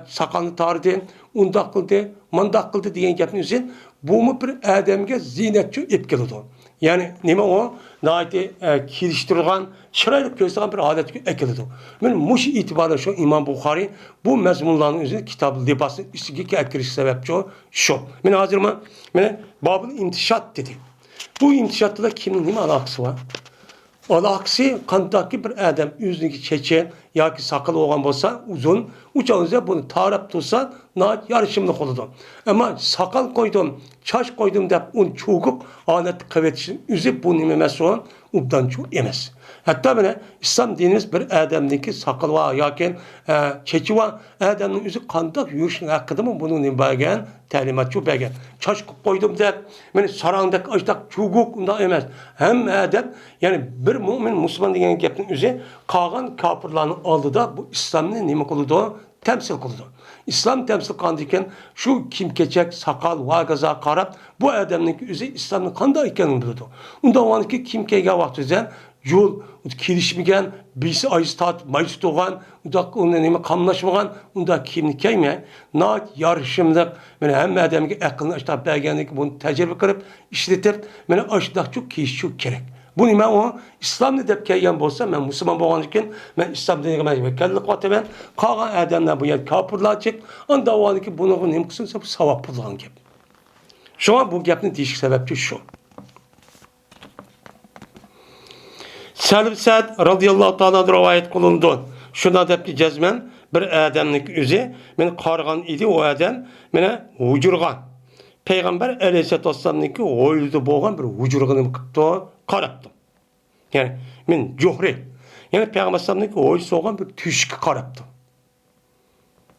[SPEAKER 1] sakalını tardı, undak kıldı, mandak kıldı diyen gapın üzerine bu mu bir adamga zinetçi ip kıldı. Yani nima o? Nayeti kiliştirilgan, çıraylık gösteren bir adet ekildi. Men muş itibarla şu İmam Bukhari bu mezmunların üzerine kitap libasın üstüge ekiriş sebepçi şu. Men hazır mı? Men babın intişat dedi. Bu intişatta da kimin nima alakası var? Alakası kandaki bir adam yüzündeki çeçen yoki sakal olgan bolsa uzun uçağınızda bunu tarap tutsa naat yarışımlık oldu. Ama sakal koydum, çaş koydum dep onu çoğukup alet kıvetişin üzüp bu nimemesi olan ubdan çok emez. Hatta bana İslam dinimiz bir adamdaki sakal var yoki çeçi var adamın yüzü kandak yürüyüşün hakkında mı bunun nimbagen talimat çok belgen. Çaş koydum dep beni sarangdak açtak çoğuk unda emez. Hem adam yani bir mümin Müslüman degen gapning üzü kalgan kafirlarning oldida bu İslamni nima qildi? Temsil qildi. İslam temsil qilgandan shu kim-kechak, saqal, vagaza qarab bu odamning o'zi İslamning qanday ekanini bildi. Unda o'niki kim kelgan vaqtida yo'l kelishmagan, bisi ayiz tat, mayis to'g'an, unda uni nima qamlashmagan, unda kimni kelmay, nat yarışımliq, mana hamma odamga aqlni ishtab berganlik buni tajriba qilib, ishlatib, mana ashdaqchu keyish kerak. Bu nima o? İslamni deb kelgan bo'lsa, men musulmon bo'lgan ekan, men islom diniga vakillik qilaman. Qolgan odamlar bu yer kofirlar chiq, unda o'niki buni nima qilsa bu savob bo'lgan gap. Shunga bu gapni deyish sababchi shu. Salib Sa'd radhiyallohu ta'ala rivoyat qilindi. Shunda debki jazman bir odamning o'zi meni qarg'an edi, u odam meni hujurgan. Peygamber Aleyhisselatü Vesselam'daki oyluda boğan bir vücurunu qıptı, qaraptım. Yani men Johri. Yani Peygamber Aleyhisselam'daki oylu soğan bir tüşkü qaraptım.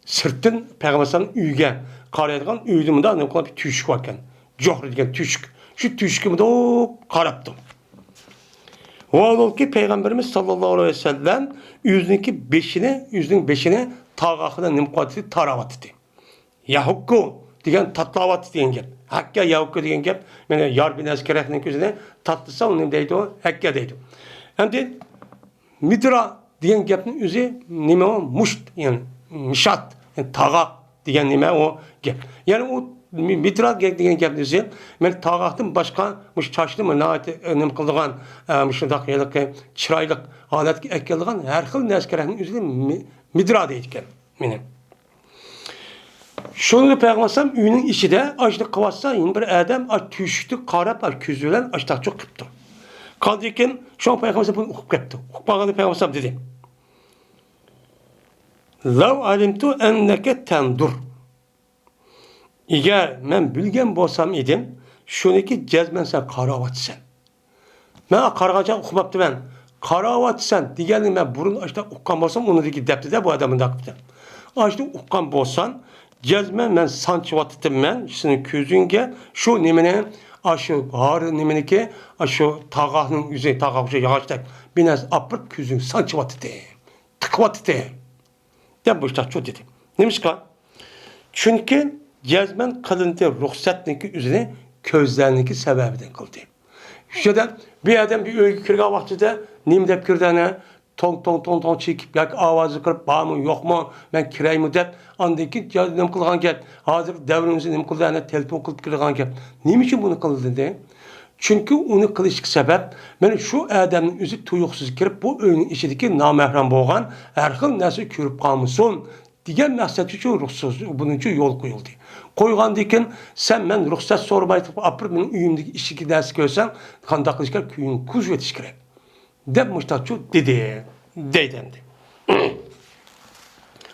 [SPEAKER 1] Sırtın Peygamber Aleyhisselam'ın üyge qaraydıgan üydümünde ne kadar bir tüşk varken. Johri degen tüşk. Şu tüşkümde o qaraptım. O oldu ki Peygamberimiz sallallahu aleyhi ve sellem yüzünün beşine tağakına nimqatı taravatı. Yahukku degan tatlavat degan gap. Hakka yavukku degan gap. Mana yor bin askarahning ko'zida tatlisa uni deydi o, hakka deydi. Endi midra degan gapning o'zi nima o? Musht, yani mishat, yani tag'aq degan nima o gap. Yani o midra degan gapning o'zi men tag'aqdan boshqa mush chashni nima qildigan mushundaq chiroyli holatga akkaldigan har xil askarahning o'zi midra deydi ekan. Meni Şunu Peygamber üyünün içinde açlık kıvatsa yine bir adam aç tüştü karap küzülen açlık çok kıptı. Kaldıyken şu an Peygamber bunu okup kıptı. Okupağını Peygamber dedi. Lav alimtu enneke tendur. Eğer ben bilgen bolsam idim, şuniki cezmen sen karavatsan. Ben kargaca okupaptı ben. Karavatsan diğerini ben burun açlık okukan bolsam onu deki depti de bu adamın da kıptı. Açlık okukan bolsan cezmen men sançıvatıtım men sizin közünge şu nimene aşı ağrı nimene ki aşı tağağının yüzey tağağışı yağıştak binaz apırt közün sançıvatıtı tıkvatıtı de bu işte çok dedim. Nemişka? Çünkü cezmen kılındı ruhsatniki üzerine közlerindeki sebebiden kıldı. Şuradan bir adam bir öykü kırga vaktinde nimdep kırdığına tong çekip yoki ovozi qilib bormi yo'qmi men kiraymi deb andaki nima qilgan gap hozir davrimizda nima qildi telefon qilib kirgan gap nima uchun buni qildi de chunki uni qilishga sabab mana shu odamning o'zi tuyuqsiz kirib bu uyning ichidagi nomahram bo'lgan har xil narsa ko'rib qolmasin degan maqsad uchun ruxsat buning uchun yo'l qo'yildi qo'ygandan keyin sen men ruxsat so'rab aytib apir mening uyimdagi ishga narsa ko'rsam qanday qilish kerak kuyini kuzib etish kerak deb mushtachu dedi deydendi.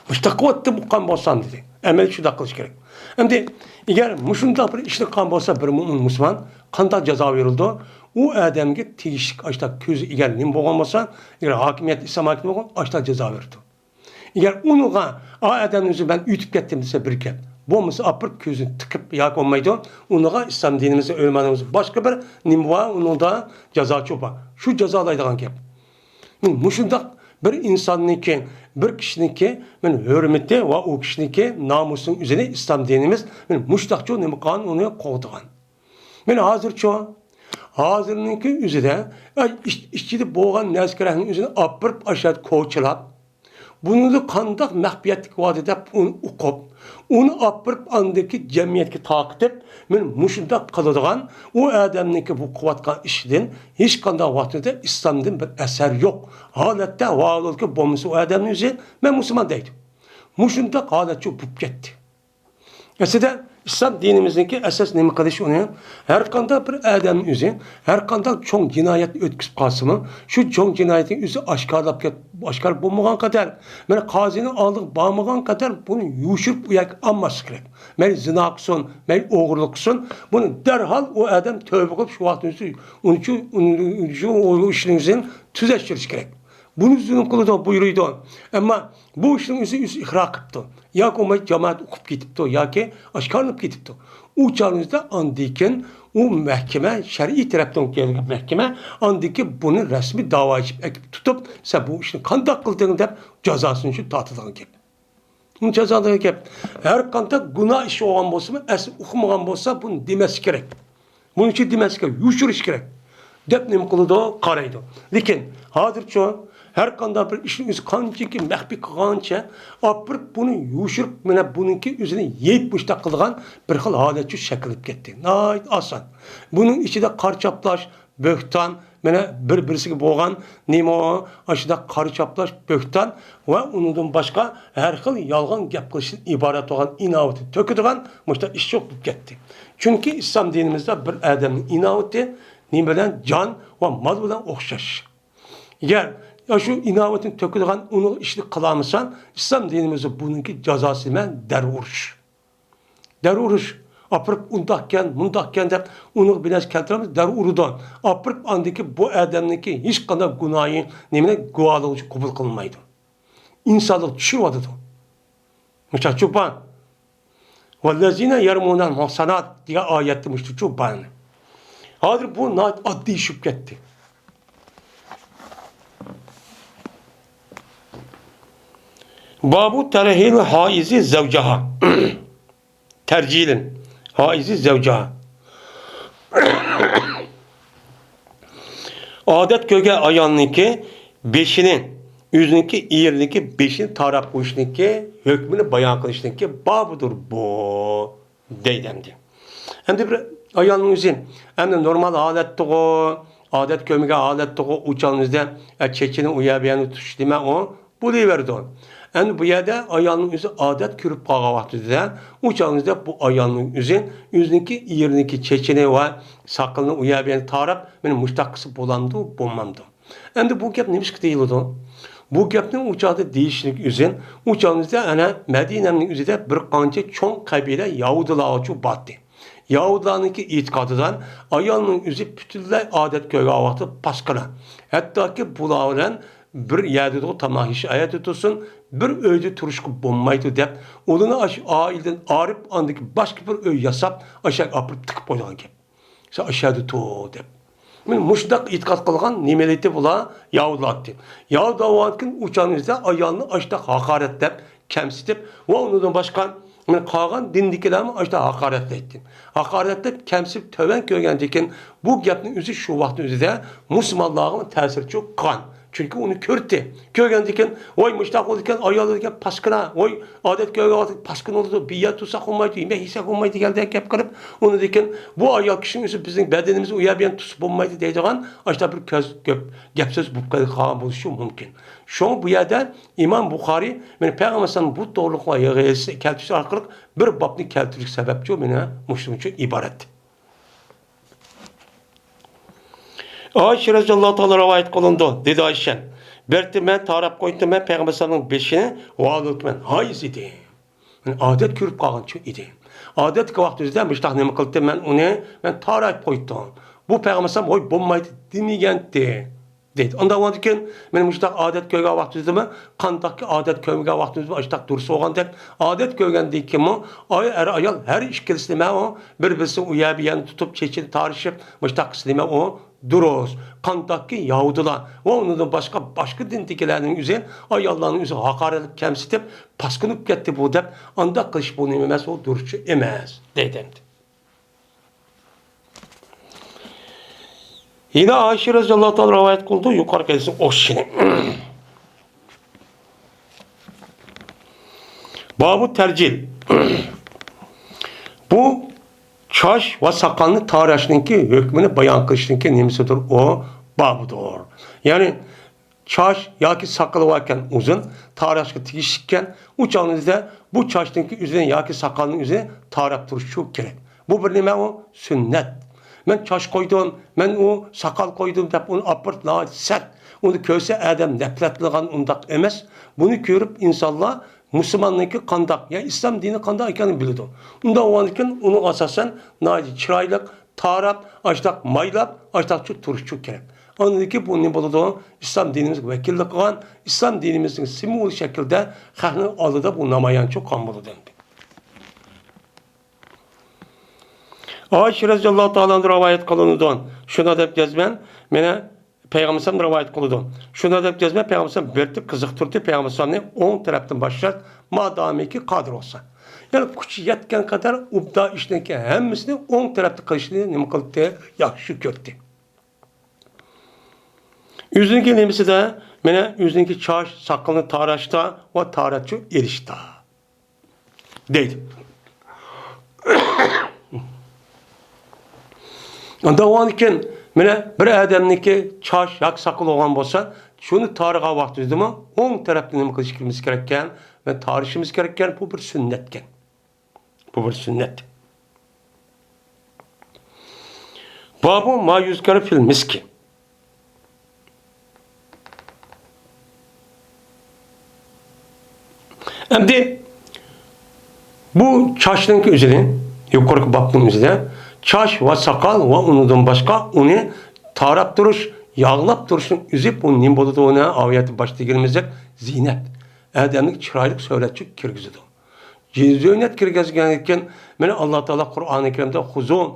[SPEAKER 1] Müştakvatı bu kan bolsan dedi. Emel şuda qilish kerak. Endi eğer mushunda bir ishni qilgan bo'lsa bir mo'min musulmon qanday jazo berildi? U odamga tegishli ashta ko'zi egar nim bo'lgan bo'lsa, eğer hokimiyat islom hokimi bo'lgan ashta jazo berdi. Eğer unuga odamni o'zi ben yutib ketdim desa bir gap. Bo'lmasa apir ko'zini tiqib yoki olmaydi. Unuga islom dinimizda o'lmanimiz boshqa bir nim bor, unda jazo cho'pa. Shu jazolaydigan gap. Mushunda bir insonniki, bir kishiniki men hurmati va u kishiniki nomusining o'zini islom dinimiz men mushtaqcho nima qilgan uni qo'g'digan. Men hozirniki o'zida ichida bo'lgan naskarahning o'zini opirib ashat ko'chilab Bunu da qandaq məxfiyyətlik vadı deb onu uqub, onu apırıp andaki cemiyetki takip men muşunda kalıdığan o adamniki bu kuvvetkan işidin hiç kanda vaktinde İslam'dan bir eser yok. Halette varlığı ki bombusu o adamın yüzü ben Müslüman değilim. Muşunda haletçi bup gitti. Mesela İslam dinimizdeki esas nemi kılışı onu her kanda bir adamın yüzü her kanda çok cinayet ötküsüp kalsımı şu çok cinayetin yüzü aşkar bulmagan kadar ben kazinin aldık bağmagan kadar bunu yuşurup uyak anması gerek. Ben zina kısın, ben oğurluksun bunu derhal o adam tövbe kılıp şu vaxtın yüzü onun işinizin tüzeştiriş gerek. Bunun yüzünün kulu da buyuruydu. Ama bu işin yüzü ihra kıptı. Ya ki cemaat okup gitipti, ya ki aşkarlanıp gitipti. O çağınızda andiken o mahkeme, şer'i taraftan gelen mahkeme andiki bunu resmi dava ekip tutup sen bu işini kandak kıldığını deyip cezasını şu tatıdan gel. Bunun cezasını gel. Her kanda günah işi olan olsa mı, esir okumayan olsa bunu demesi gerek. Bunun için demesi gerek, yuşuruş gerek. Depnim kılı da karaydı. Lakin hadir çoğu her kanda bir işin yüzü kançaki mehbi kıgança apırıp bunu yuşurup mene bununki yüzünü yiyip müştak kılgan bir xil haletçi şekilip gitti. Nayit asan. Bunun içinde karçaplaş, böhtan, mene birisi gibi boğan, nimo, aşıda karçaplaş, böhtan ve onundan başka her xil yalgan gap kılışın ibaret olan inaveti töküdüğün müştak iş çok gitti. Çünkü İslam dinimizde bir adamın inaveti nimeden can ve mal bilen okşaş. Eğer ya şu inavetin tökülgen onu işlik kılamısan İslam dinimizde bununki cezası men deruruş. Deruruş. Apırıp undakken, mundakken de onu biraz keltiremiz derurudan. Apırıp andaki bu adamdaki hiç kadar günahı nemine gualıcı kabul kılmaydı. İnsanlık düşürvadı da. Mesela çupan. وَالَّذِينَ يَرْمُونَ الْمُحْسَنَاتِ diye ayetlemişti çupan. Hadir bu adli işip gitti. Babu terhil haizi zevcaha. Tercihilin haizi zevcaha. Adet köge ayanlıki beşinin yüzünki iyirlinki beşini taraf koyuşunki hükmünü bayan kılışınki babudur bu deydemdi. Hem de bir ayanın yüzün hem de normal adette o adet kömege adette o uçağınızda çeçinin uyabiyanı tuş deme o bu deyiverdi o. Yani bu yerde ayağının yüzü adet kürüp kağa vaxtıda uçağınızda bu ayağının yüzünki iyirindeki çeçini ve sakalını uyabiyanı taraf benim müştakısı bulandı bulmamdı. Yani bu gap neymiş ki değildi. Bu gapning uçağda değişiklik yüzün uçağınızda ana Medine'nin yüzüde bir kanca çoğun kabile Yahudiler uçu battı. Yahudilarınki itikadıdan ayağının yüzü bütünlüğü adet köye vaxtı paskana. Hatta ki bunların bir yerde de tamahiş ayet tutulsun, bir öyde turuşku bulmaydı deyip, onu aileden arıp andaki başka bir öy yasap aşağı apırıp tıkıp oynayan gibi. Sen aşağıda tuğ deyip. Muşdak itikat kılgan nimeleti bula Yahudilar deyip. Yahudilar uçağınızda ayağını aşağı hakaret deyip, kemsitip, ve ondan başka kalan dindikilerimi aşağı hakaret ettim. Hakaret edip, kemsip, töven köygendikin bu gapının üzü şu vaktin üzüde Müslümanlığın tesiri çok kan. Çünkü onu körtti. Köygen diken, oy müştak olurken, ayalı diken paskına, oy adet köyge aldık, paskın oldu, biyyat tutsak olmaydı, yemek hissak olmaydı, geldi hep kırıp, onu diken, bu ayal kişinin üstü bizim bedenimizi uyabiyen tutup olmaydı deydiğen, aşağı bir gepsiz bu kadar kalan buluşu mümkün. Şu an bu yerde İmam Bukhari, yani Peygamber'in bu doğrulukla yağıyası, keltüsü arkalık, bir babını keltürük sebepçi o, bana Müslümançı ibaret. Ayşe radıyallahu ta'ala rivayet kılındı. Dedi Ayşe. Berti ben taraf koydum ben Peygamber'in beşine valık ben haiz idi. Yani adet kürüp kalan idi. Adet ki vaxtımızda müştah nemi kıldım ben onu ben taraf koydum. Bu Peygamber'in oy bombaydı demeyendi. Dedi. Ondan sonra diken ben müştah adet köyge vaxtımızda mı kandaki adet köyge vaxtımızda aştak dursa oğan dek adet köygen deyken mi ayal her iş kilisleme o birbirisi uyabiyen tutup çeçili tarihip müştah kilisleme o duruz. Kandaki Yahudiler ve onun başka dindikilerinin yüzü ayallarının yüzü hakaret edip kemsitip paskınıp gitti bu deyip anda kılış bunu emez o duruşu emez deydendi. Yine Ayşe radıyallahu ta'ala rivayet kıldı yukarı gelsin o şinin. Babu tercil. Bu çaş ve sakalını taraşınki hükmünü bayan kılışınki nimisidir o babudur. Yani çaş yaki sakalı varken uzun, taraşkı tigişikken uçağınızda bu çaşınki üzerine yaki sakalının üzerine tarap duruş çok gerek. Bu bir nime o sünnet. Ben çaş koydum, ben o sakal koydum dep onu apırt la sert. Onu köse adam nefretliğin undak emez. Bunu görüp insanlar Müslümanlıkı kandak, ya İslam dini kandak ekanı bildi. Unda o anken onu asasen naci çıraylık, tarap, açtak maylap, açtak çok turuş çok gerek. Anladı ki bu ne buldu? İslam dinimizin vekillik kılan, İslam dinimizin simul şekilde halkın alıda bu namayan çok kan buldu dendi. Ayşe radhiyallahu ta'ala rivayet kılınıdan şuna dep gezmen mene Peygamberimiz rivayet kıldı. Şuna dep gezmen Peygamberimiz bertip kızıktırdı Peygamberimiz'ni 10 taraftan başlat madamiki kadir olsa. Yani kuş yetken kadar ubda işteki hemmisini 10 tarafta kılışını nima kıldı yaxşı gördü. Yüzündeki nemisi de mene yüzündeki çaş sakalını taraşta ve taraçı erişta. Deydi. Onda o anken mene bir adamniki çaş yak sakal olan bolsa şunu tarığa vaqt üzdü mü 10 tarafta nima kılışımız gerekken ve tarışımız gerekken bu bir sünnetken. Bu bir sünnet. Babu ma yüzkarı fil miski. Şimdi bu çaşınki üzerine yukarı babın üzerine çaş ve sakal ve ondan başka onu tarap duruş, yağlap duruşun üzüp onun nimbodu ona aviyatı başta girmeyecek zinet. Ademlik çıraylık söyletçik kirgizidu. Ziynet kirgizgenken mene Allah Teala Kur'an-ı Kerim'de huzun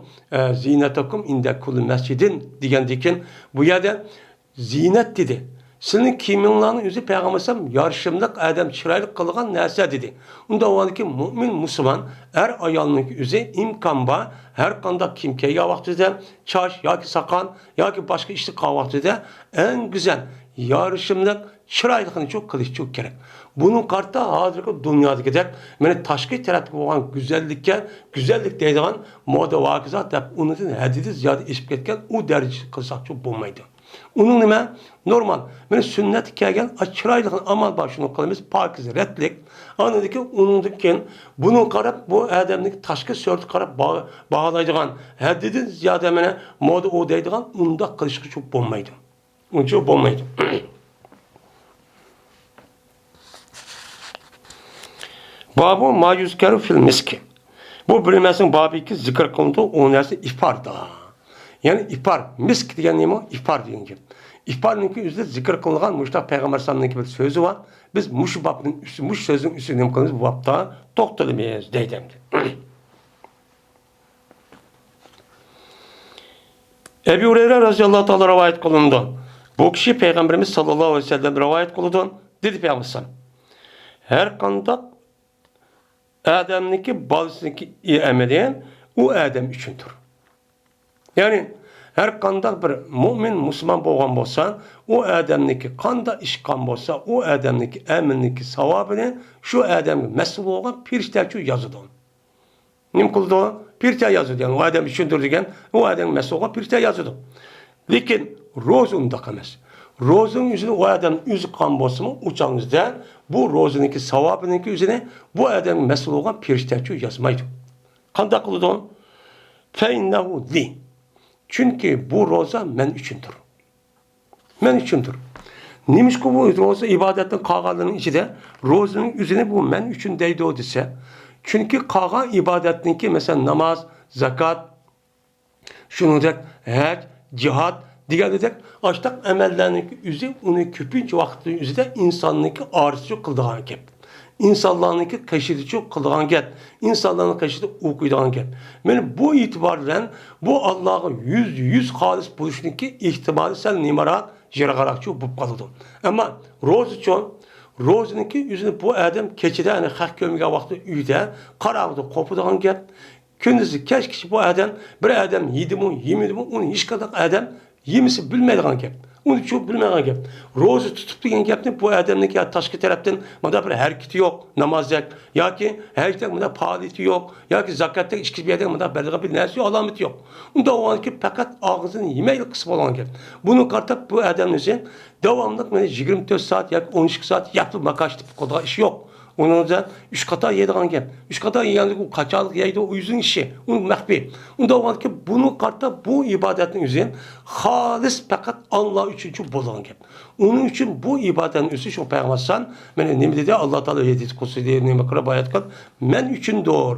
[SPEAKER 1] zinetakum inde kullu mescidin digendeken bu yerde zinet dedi. Senin kiminlerin yüzü Peygamberim yarışımlık adam çıraylık kılgan nerse dedi. Onda o ki mümin Müslüman her ayalının yüzü imkanba her kanda kimkeye vaktide çaş ya ki sakan ya ki başka işte kahvaltıda en güzel yarışımlık çıraylıkını çok kılıç çok gerek. Bunun kartta hazırlıkı dünyada gider. Yani taşkı tarafı olan güzellik deydiğin moda vakızat hep onun için hadidi ziyade işip ketken o derece kılsak çok bulmaydı. Onun nime normal. Yani sünnet kelgen açıraylıkın amal başını kılımız pakiz retlik. Anladı ki onundukken bunu karab bu adamlık taşkı sörtü karab bağlaydıgan hadidi ziyade mene moda o deydiğin onda kılışkı çok bulmaydı. Onun için bulmaydı. Babu ma yüzkeru fil miski. Bu bölümesinin babı 2 zikr kılındı. O neresi ifar da. Yani ifar. Misk diyen neyim o? İfar diyen gibi. İfar'ınki üzerinde zikr kılınған Mustafa Peygamber sallallahu bir sözü var. Biz muş babının üstü, muş sözün üstüne neyim kılınız bu babda toktalamayız deydemdi. Ebu Hureyre radıyallahu ta'ala rivayet kılındı. Bu kişi Peygamberimiz sallallahu aleyhi ve sellem rivayet kılındı. Dedi Peygamber sallallahu her kandak Adem'ninki balısınınki emeliyen o Adem üçündür. Yani her kandak bir mümin Müslüman boğan bolsa o Adem'ninki kanda işkan bolsa o Adem'ninki eminninki savabını şu Adem'nin mesul olan pirişterçi yazıdı. Nim kıldı o? Pirişter yazıdı yani o Adem üçündür degen o Adem'nin mesul olan pirişter yazıdı. Lakin rozun da kamez. Rozun yüzüne o adam yüzü kan bolsa mı uçağınızda bu rozununki savabınınki yüzüne bu adamın mesul olan pirişterçi yazmaydı. Kanda kıldı o? Feinnehu li. Çünkü bu roza men üçündür. Men üçündür. Neymiş ki bu roza ibadetten kağalının içinde rozunun yüzüne bu men üçündeydi o dese. Çünkü kağa ibadetinki mesela namaz, zakat, şunu dek, hac, cihat, diğer dedek açtak emellerinin yüzü onu küpünç vakti yüzüde insanlık ağrısı kıldığan gep. İnsanlarınki keşirici kıldığan gep. İnsanların keşiri okuyduğan gep. Yani bu itibarla bu Allah'ın yüz halis buluşundaki ihtimali sen nimara jiragarakçı bu kalıdı. Ama rozununki yüzünü bu adam keçide yani hak gömüge vakti üyde karavda kopuduğan gep. Kündüzü keşke bu adam bir adam yedi mi, yemedi mi onu hiç kadar adam yemisi bilmediğin gep. Onu çok bilmeyen gap. Roza tutup degan gapni bu adamniki ya tashqi tarafdan mana bir harakati yok, namozdak yoki hajda mana faoliyati yok yoki zakatda ichki bir yerda mana bir narsa yok, alomati yok. Unda o'nki faqat og'zini yemayli qisib olgan gap. Buni qartab bu odamni sen davomli mana 24 soat yoki 12 soat yapib maqashib qo'ygan ish yo'q. Onun da 3 qator yeydigan gap. 3 qator yeganda u qachonlik yeydi, u o'zining ishi, u maxfiy. Unda o'nki buni qartab bu ibodatning o'zi xolis faqat Alloh uchun bo'lgan gap. Onun uchun bu ibodatning o'zi shu payg'ambarsan, mana nima dedi Alloh taolo hadis qudsiy nima qilib oyat qilib, men uchundir.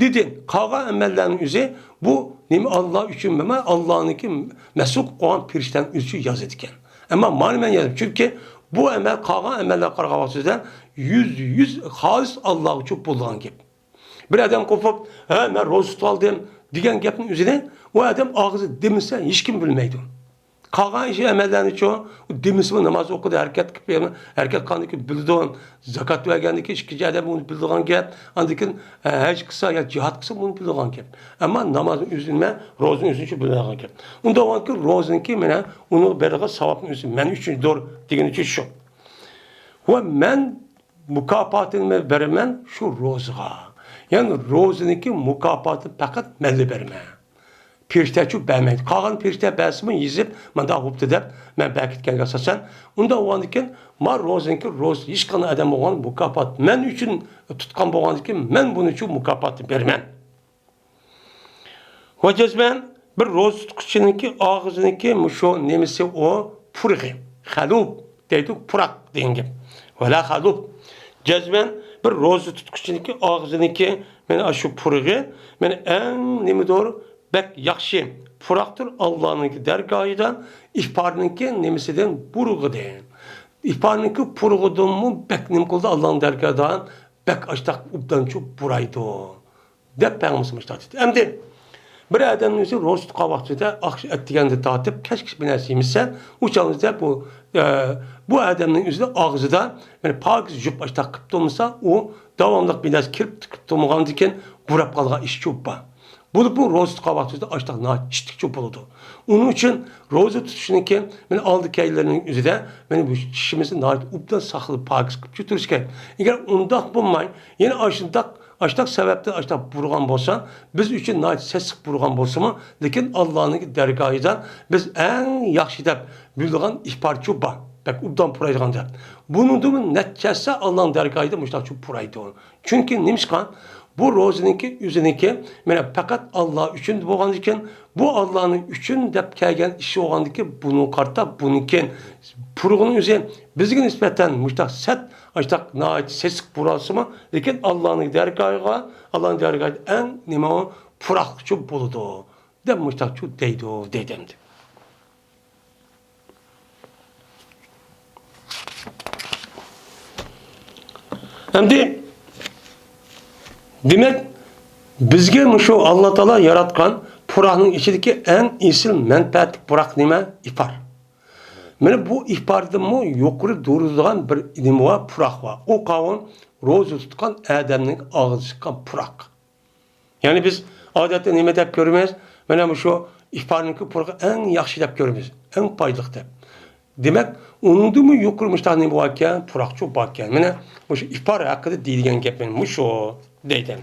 [SPEAKER 1] Dedi, qolgan amallarning o'zi bu nima Alloh uchun emas, Allohniki mas'ul qilgan firishtaning o'zi yozadi ekan. Ammo men yozdim, chunki bu amel qolgan amallar qaragan vaqtida yüz xolis Alloh uchun bo'lgan gap. Bir odam qo'pib, "Ha, men ro'za tutoldim" degan gapning o'zida u odam og'zi demasa hech kim bilmaydi. Qolgan ish amallarni uchun demismi namoz o'qidi, harakat qilib, harakat qilganiki bildim, zakot berganiki ikkinchi odam uni bildigan gap, andikin haj qilsa yoki jihad qilsa uni bildigan gap. Ammo namozning o'zini, ro'zaning o'zini bilmagan gap. Unda o'nki ro'ziniki mana uni bergan savobning o'zi men uchun zo'r degan uchun shu. Va men mukofotini beraman shu ro'zaga. Ya'ni ro'ziniki mukofoti faqat menga berman. Pirişte çok beğenmeydi. Kalan pirişte beğensin yiyip, ben daha huptu dep, ben bekitken asasen. Onda o andiken, ma rozinki roz, hiç kanı adam olan mukafat. Men için tutkan bu andiken, men bunun için mukafatı vermem. Hocaz ben bir roz tutkuşununki ağzınınki muşo nemisi o purği, halub dedik purak dengim. Vela halub. Cezmen bir roz tutkuşununki ağzınınki men aşı purği, men en nemi doğru bek yaxshi puraqtir Allohning dargohidan ifparninki nemisidan burug'idan. İfparninki purug'idanmi bek nim qildi Allohning dargohidan bek ashtaq ubdan çok buraydi. Deb payg'ambarimiz aytdi. Endi bir odamning o'zi ro'za tutgan vaqtida atdiganda tatib kashkish bir narsa yemasa, o'shaningizda bu odamning o'zida og'zida mana pokiz jup ashtaq qilib turmasa, u davomli bir narsa kirib turmagandan keyin qurab qolgan ish cho'ppa. Bu roza tutgan vaqtida açtaq iştikçe buludu. Onun için roza tutuşununki men aldı keylerinin üzerinde men bu işimizi ubdan saklı pakiz kılıp götürürken eğer undaq bulmay yine açtaq sebepten açtaq burgan bolsa biz üçün sesik burgan bolsa mı lekin Allah'ın dergahıdan biz en yaxşı dep bildiğin ihbarçı ba bak ubdan puraydıganda. Bunun da neticesi Allah'ın dergahıda müştaq puraydı. Çünkü nimişkan bu rozininki yüzününki mene fakat Allah üçün bo'lgan ekan, bu Allah'ın üçün deb kelgan ishi bo'lgan ekan, buni qartab buningki purug'ning o'zi bizga nisbatan mushtaq sat, mushtaq noit sesik burasimi, lekin Allohning dargohiga en nima puraqchi bo'ladi deb mushtaqchi deydi. Endi demek bizge şu Allah Teala yaratgan puraqning içindeki en isil menfaatli puraq nima? İfar. Mana bu ifardanmi yuqori duradigan bir nima va puraq va. O qavun ro'za tutgan odamning og'zi chiqqan puraq. Ya'ni biz odatda nima deb ko'ramiz? Mana shu ifarningki puraqi en yaxshi deb ko'ramiz, en foydali deb. Demek unudumi yuqurmuşlar nima bor ekan, puraqchi bor ekan. Mana shu ifar haqida deydigan gap men shu deydim.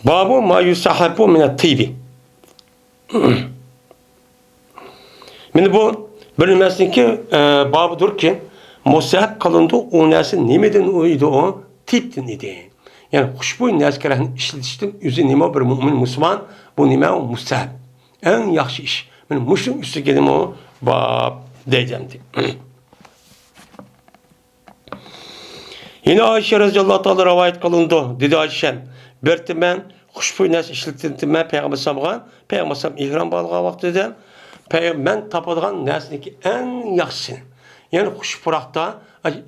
[SPEAKER 1] Babu ma yusahabu min at-tibi. Meni bu bilinmesinki babudur ki musahab kılındı o narsa nimeden oydu o tiptin idi. Yani xushbo'y narsalarni ishlatishdan o'zi nima bir mo'min musulmon bu nima musahab. En yaxshi ish. Men mushun ustiga nima bab deydi. Yine Ayşe radhiyallahu ta'ala rivayet kılındı. Dedi Ayşe, "Berti men xushbo'y narsa ishlatdim men payg'ambar ihrom bo'lgan vaqtida men topadigan narsaniki en yaxshisi. Yani xush puraqda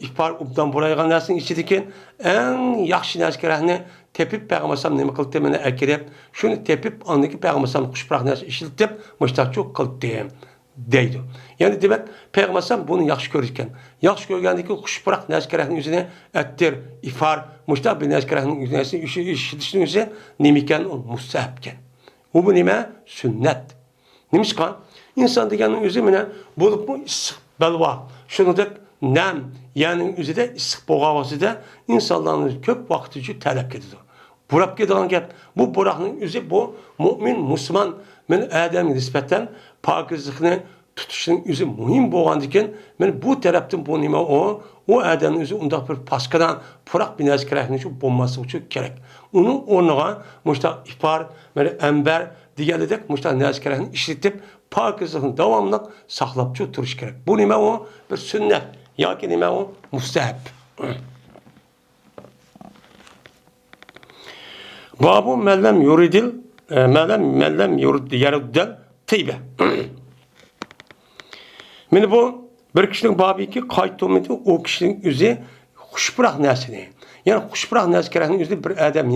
[SPEAKER 1] ifar ubdan buraygan narsaning ichidagi en yaxshi narsalarni tepib payg'ambar nima qildi meni akirib, shuni tepib andagi payg'ambar xush puraq narsa ishlatib mushtaqchu qildi deydi. Yani demek Peygamber bunu yaxşı görürken, yaxşı görgəndiki xuşpıraq nəzkərənin üzerine ettir, ifar, muşta bir nəzkərənin üzerine işitişinin üzerine nemiken o mustahapken. Bu nime? Sünnet. Nimişkan? İnsan degenin üzerine bulup mu ısık belva, şunu da nem, yani üzerinde ısık boğavası da insanların köp vaktici talep ediyor. Burak gidilen gep, bu burakın üzeri bu mümin, Müslüman, men Adem'e nispeten pakizlikini tutuşun üzü mühim boğan diken, men bu taraftan bu nime o Adem'in üzü undaq bir paskadan purak bir nezkerəkini şu bulması için gerek. Onu onlara muşta ihbar, men ember, diğerledek muşta nezkerəkini işletip pakizlikini devamlı saklapçı turuş gerek. Bu nime o bir sünnet, ya ki nime o mustahap. Babu mellem yuridil mellem yuridil teybe. Meni bu bir kişinin babı ki kayıtımıydı o kişinin üzü huşpıraq nəsini. Yani huşpıraq nəs kerənin üzü bir adam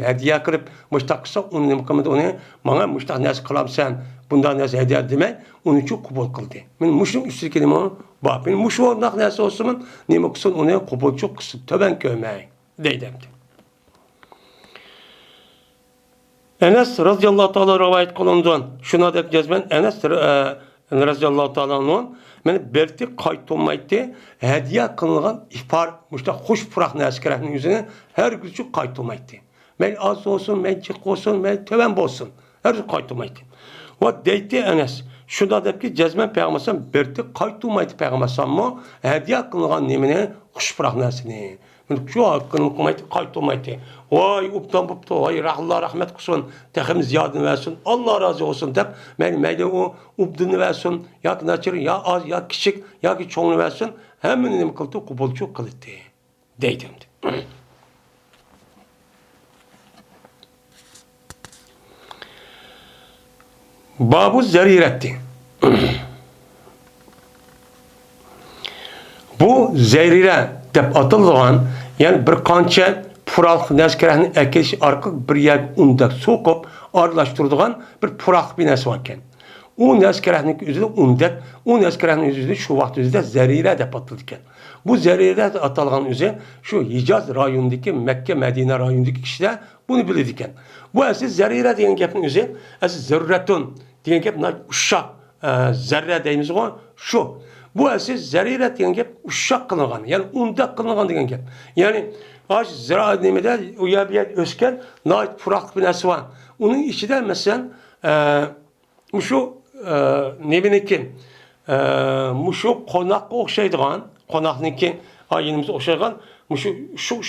[SPEAKER 1] hediye kırıp müştaksa onun mükemmel onu bana müştak nəs kılamsan bundan nəs hediye demek onun için kabul kıldı. Men muşun üstü kelime bab. Men muş olmak nəs olsun ne müksun onu kabul çok kısıt töben kömeği deydimdi. Enes radıyallahu ta'ala rivayet kılındı. Şuna da cezben Enes radıyallahu ta'ala'nın men berti kayıt olmaydı. Hediye kılınan ihbar müşte hoş pıraq nəskərənin yüzüne her gücü kayıt olmaydı. Men az olsun, men çık olsun, men töven olsun. Her gücü kayıt olmaydı. Ve deydi Enes. Şuna da ki cezben peygamber berti kayıt olmaydı peygamber mı? Hediye kılınan nemine hoş pıraq nəsini. Şu hakkını kayıt olmaydı. Vay uptan buptu, vay Allah rahmet kılsın, tehim ziyadını versin, Allah razı olsun deyip, meyde o updunu versin, ya ki naçır, ya az, ya küçük, ya ki çoğunu versin, hemen ne kıldı, kubulcu kıldı, deydim. Babu zeriretti. Bu zerire deyip atıldıgan, yani bir kança puraq nəskərənin əkiliş arqıq bir yer unda sokup arılaştırdıgan bir puraq bir nəs varken. O nəskərənin üzündə undak, o nəskərənin üzündə şu vaxt üzündə zərirə də patlıdıken. Bu zərirə də atılğan üzü şu Hicaz rayonundaki, Məkkə, Mədinə rayonundaki kişiler bunu bilirdiken. Bu əsas zərirə deyən gəpin üzü, əsas zərrətun deyən gəp, uşaq, zərrə deyimiz o, şu. Bu əsas zərirə deyən gəp, uşaq qılınğan, yani undak qılınğan deyən gəp. Yani ağaç ziraat nimede uyabiyet özken nait purak bir nesi var. Onun içi de mesela şu ne bileyim ki şu konak okşaydıgan konakniki ayınımız okşaydıgan şu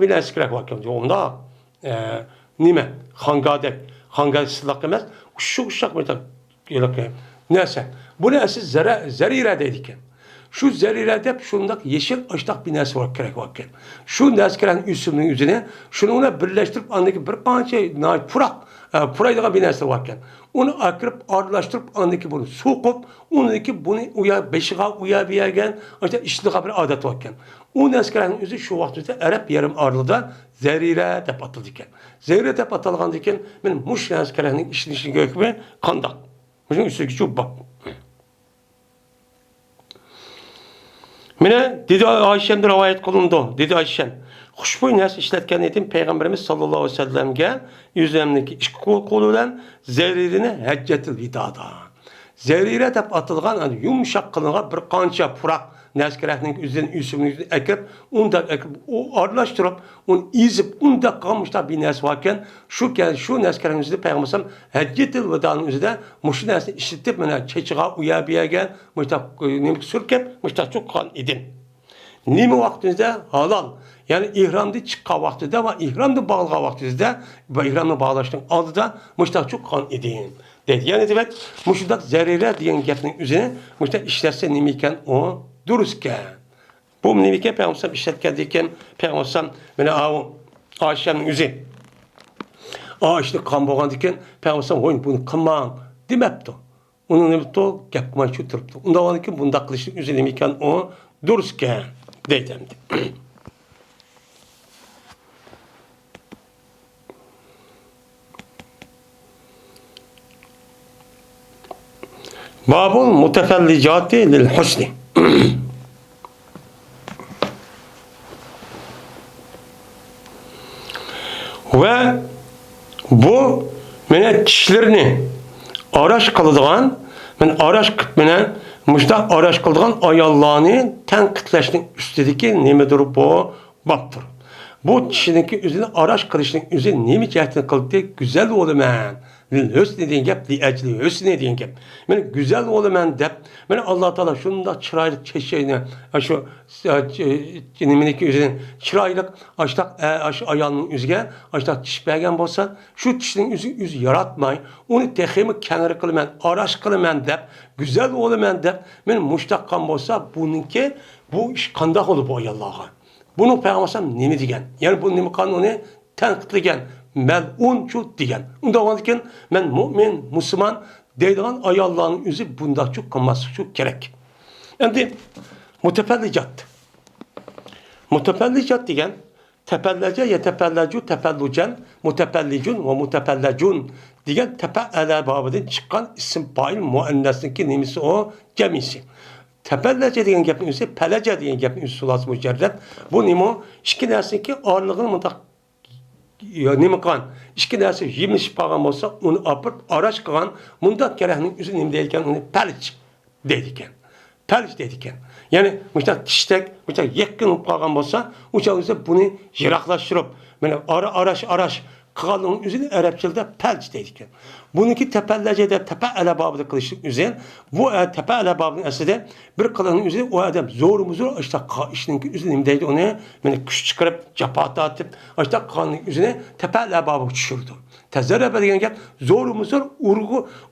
[SPEAKER 1] bir nesi gerek var ki onda nime hangadek sılak demez şu uşak bir tak neyse bu nesi zerire dedik. Şu zerrirede şundak yeşil açtak bir nes var gerek varken. Şu neskerenin üstünün yüzüne şununla birleştirip andaki bir parça puraydığa bir nes varken. Onu akırıp arılaştırıp andaki bunu sokup ondaki bunu beşiğe uyabiyen işte işliğe bir adet varken. O neskerenin yüzü şu vaxtda Arap yarım arlıda zerrire tep atıldıkken. Zerrire tep atılğandıkken benim muş neskerenin işlişini gökme kandak. Muşun üstündeki şu bak. Mine dedi Ayşem'de rivayet kılındı. Dedi Ayşem. Huşboy nəs işletken edim Peygamberimiz sallallahu aleyhi ve sellem'ge yüzlemdeki iş koluyla zerririni heccetil vidada. Zerrire tep atılgan yumuşak kılınğa bir kança purak nəskərəkinin üzerinin üstünü ekip o arılaştırıp onu izip unda kalmışlar bir nes varken şu nəskərəkin üzerinde Peygamberim heccetil vidanın üzerinde muşu nesini işletip mene çeçiğa uyabiye gel muşta nemik sürkep muşta çok kan edin. Nimi vaktinizde halal. Yani ihramda çıkka vaktinde ve ihramda bağlığa vaktinde ve ihramda bağlaştığın aldı da muşta çok kan edin. Dedi. Yani demek muşudak zerrire diyen gepinin üzerine muşta işlerse nimiken o dururken. Bu nimiken Peygamber işletken deyken Peygamber beni Ayşe'nin üzerine işte kan boğan deyken Peygamber bunu kılmağın demepti. Onun demepti o yapmayı çötürüptü. Ondan olan ki bunda kılıçlık üzerine nimiken o dururken deydimdi. Babul mutefellicati lil husni. Ve bu mene kişilerini araş kıldıgan, men araş kıtmenen, müştak araş kıldıgan ayallarını tenkitleştin üstedeki nemedir bu baktır. Bu kişininki üzerine araş kılışının üzerine nemi cehdini kıldı güzel olumen. Hüsnü deyin gep, li ecli hüsnü deyin gep. Yani güzel olumen dep, yani Allah Teala şunu da çıraylık çeşeğine, şu nemeneki üzerine çıraylık, açtak ayağının üzge, açtak çişbegen bolsa, şu kişinin yüzü yaratmayın, onu tehimi kenarı kılmen, araş kılmen dep, güzel olumen dep, yani muştakkan bolsa, bununki, bu iş kandak olup o Allah'a. Bunu peygambersem nemi degen? Yani bu nemi kanunu tenkitligen, mel'uncu degen. Unda olanken men mümin, Müslüman deydiğin ayallahın yüzü bunda çok kalması çok gerek. Yani mutefellicat. Mutefellicat degen tepellece yetepellecu tepellucen mutepellicun ve mutepellecun degen tepe'ele babından çıkan isim fail muennesindeki nemisi o cemisi. Tepellece diyen gapın üstü, pelece diyen gapın üstü sulası mücerred. Bu nimo, iki dersinki ağırlığını mıntak nimi kan, iki dersi yemiş param olsa, onu apıp araç kılan, mundak kerehinin üstü nimi deyilken, onu pelç dedikken. Pelç dedikken. Yani, müştak kiştek, müştak yakın param olsa, uçak üstü bunu jiraklaştırıp, yani araç, Kıgalının üzerine Arapçılda pelç dedikken. Bununki tepellecede tepe elebabıda kılıştık üzerine. Bu tepe elebabının eserde bir kılının üzerine o adam zor işte işinin üzerindeydi onu yani kuş çıkarıp capata atıp işte kılının üzerine tepe elebabı düşürdü. Tezerrebe diyen gel zor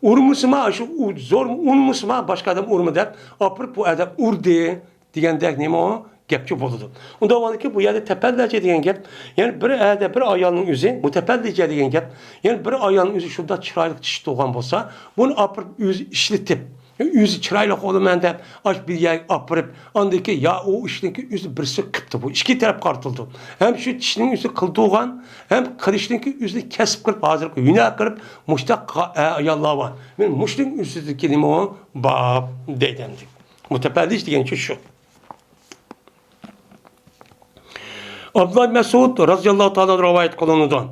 [SPEAKER 1] urmusuma zor unmusuma başka adam urmu der. Apır bu adam urdi diyen der neymi o? Gepçi buludu. Onda var ki bu yerde tepellece diyen gep. Yani bir ayağının yüzü, bu tepellece diyen gep. Yani bir ayağının yüzü şurada çıraylık çişit olan olsa, bunu apırıp yüzü işletip, yüzü çıraylık olmayan da aç bir yer apırıp, andaki ya o işteki yüzü birisi kıptı bu. İki taraf kartıldı. Hem şu çişinin yüzü kıldığı hem kırıştaki yüzü kesip kırıp, hazır kırıp, yüne kırıp, muştak ayallah var. Yani muştin yüzü kelime o, bab deydendik. Mutepellece diyen şu. Abdullah Mesud radıyallahu ta'ala rivayet kılınıdan.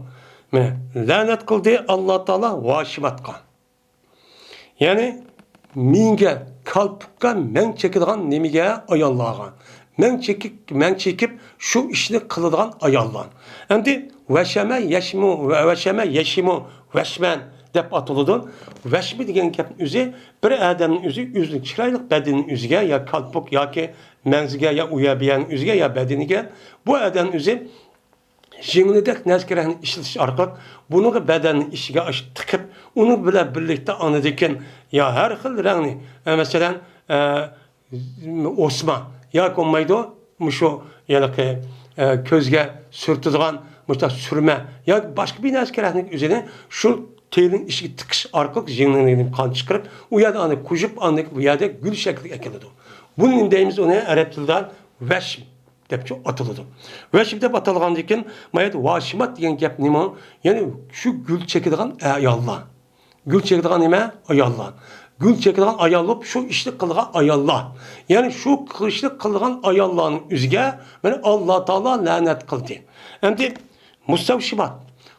[SPEAKER 1] Lanet kıldı Allah Teala vaşimatka. Yani minge kalpka men çekilgan nemige ayallağan. Men çekip şu işini kılıdığan ayallağan. Endi veşeme yeşimu veşmen dep atılıdın. Veşmi degen gapın üzü bir adamın üzü çıraylık bedenin üzüge ya kalpuk ya ki menzige ya uyabiyen üzüge ya bedenige bu adamın üzü jingledek nezkerehini işletiş arkalık bunu bedenin işige tıkıp onu bile birlikte anıdıkken ya her xil rengni mesela osma ya konmaydı şu yani ki közge sürtüdüğün müşta sürme ya başka bir nezkerehinin üzerine şu telin işi tıkış arkalık jingledek kan çıkarıp o ya da anı kujup anı bu ya da gül şekli ekildi. Bunun deyimiz ona Arap tilden veşm depçe atıldı. Veşm dep atılgan diken mayet vaşimat diyen gap nima? Yani şu gül çekilgan ayallah. Gül çekilgan nima? Ayallah. Gül çekilgan ayallıp şu işlik kılgan ayallah. Yani şu işlik kılgan ayallahın üzge yani Allah Teala lanet kıldı. Endi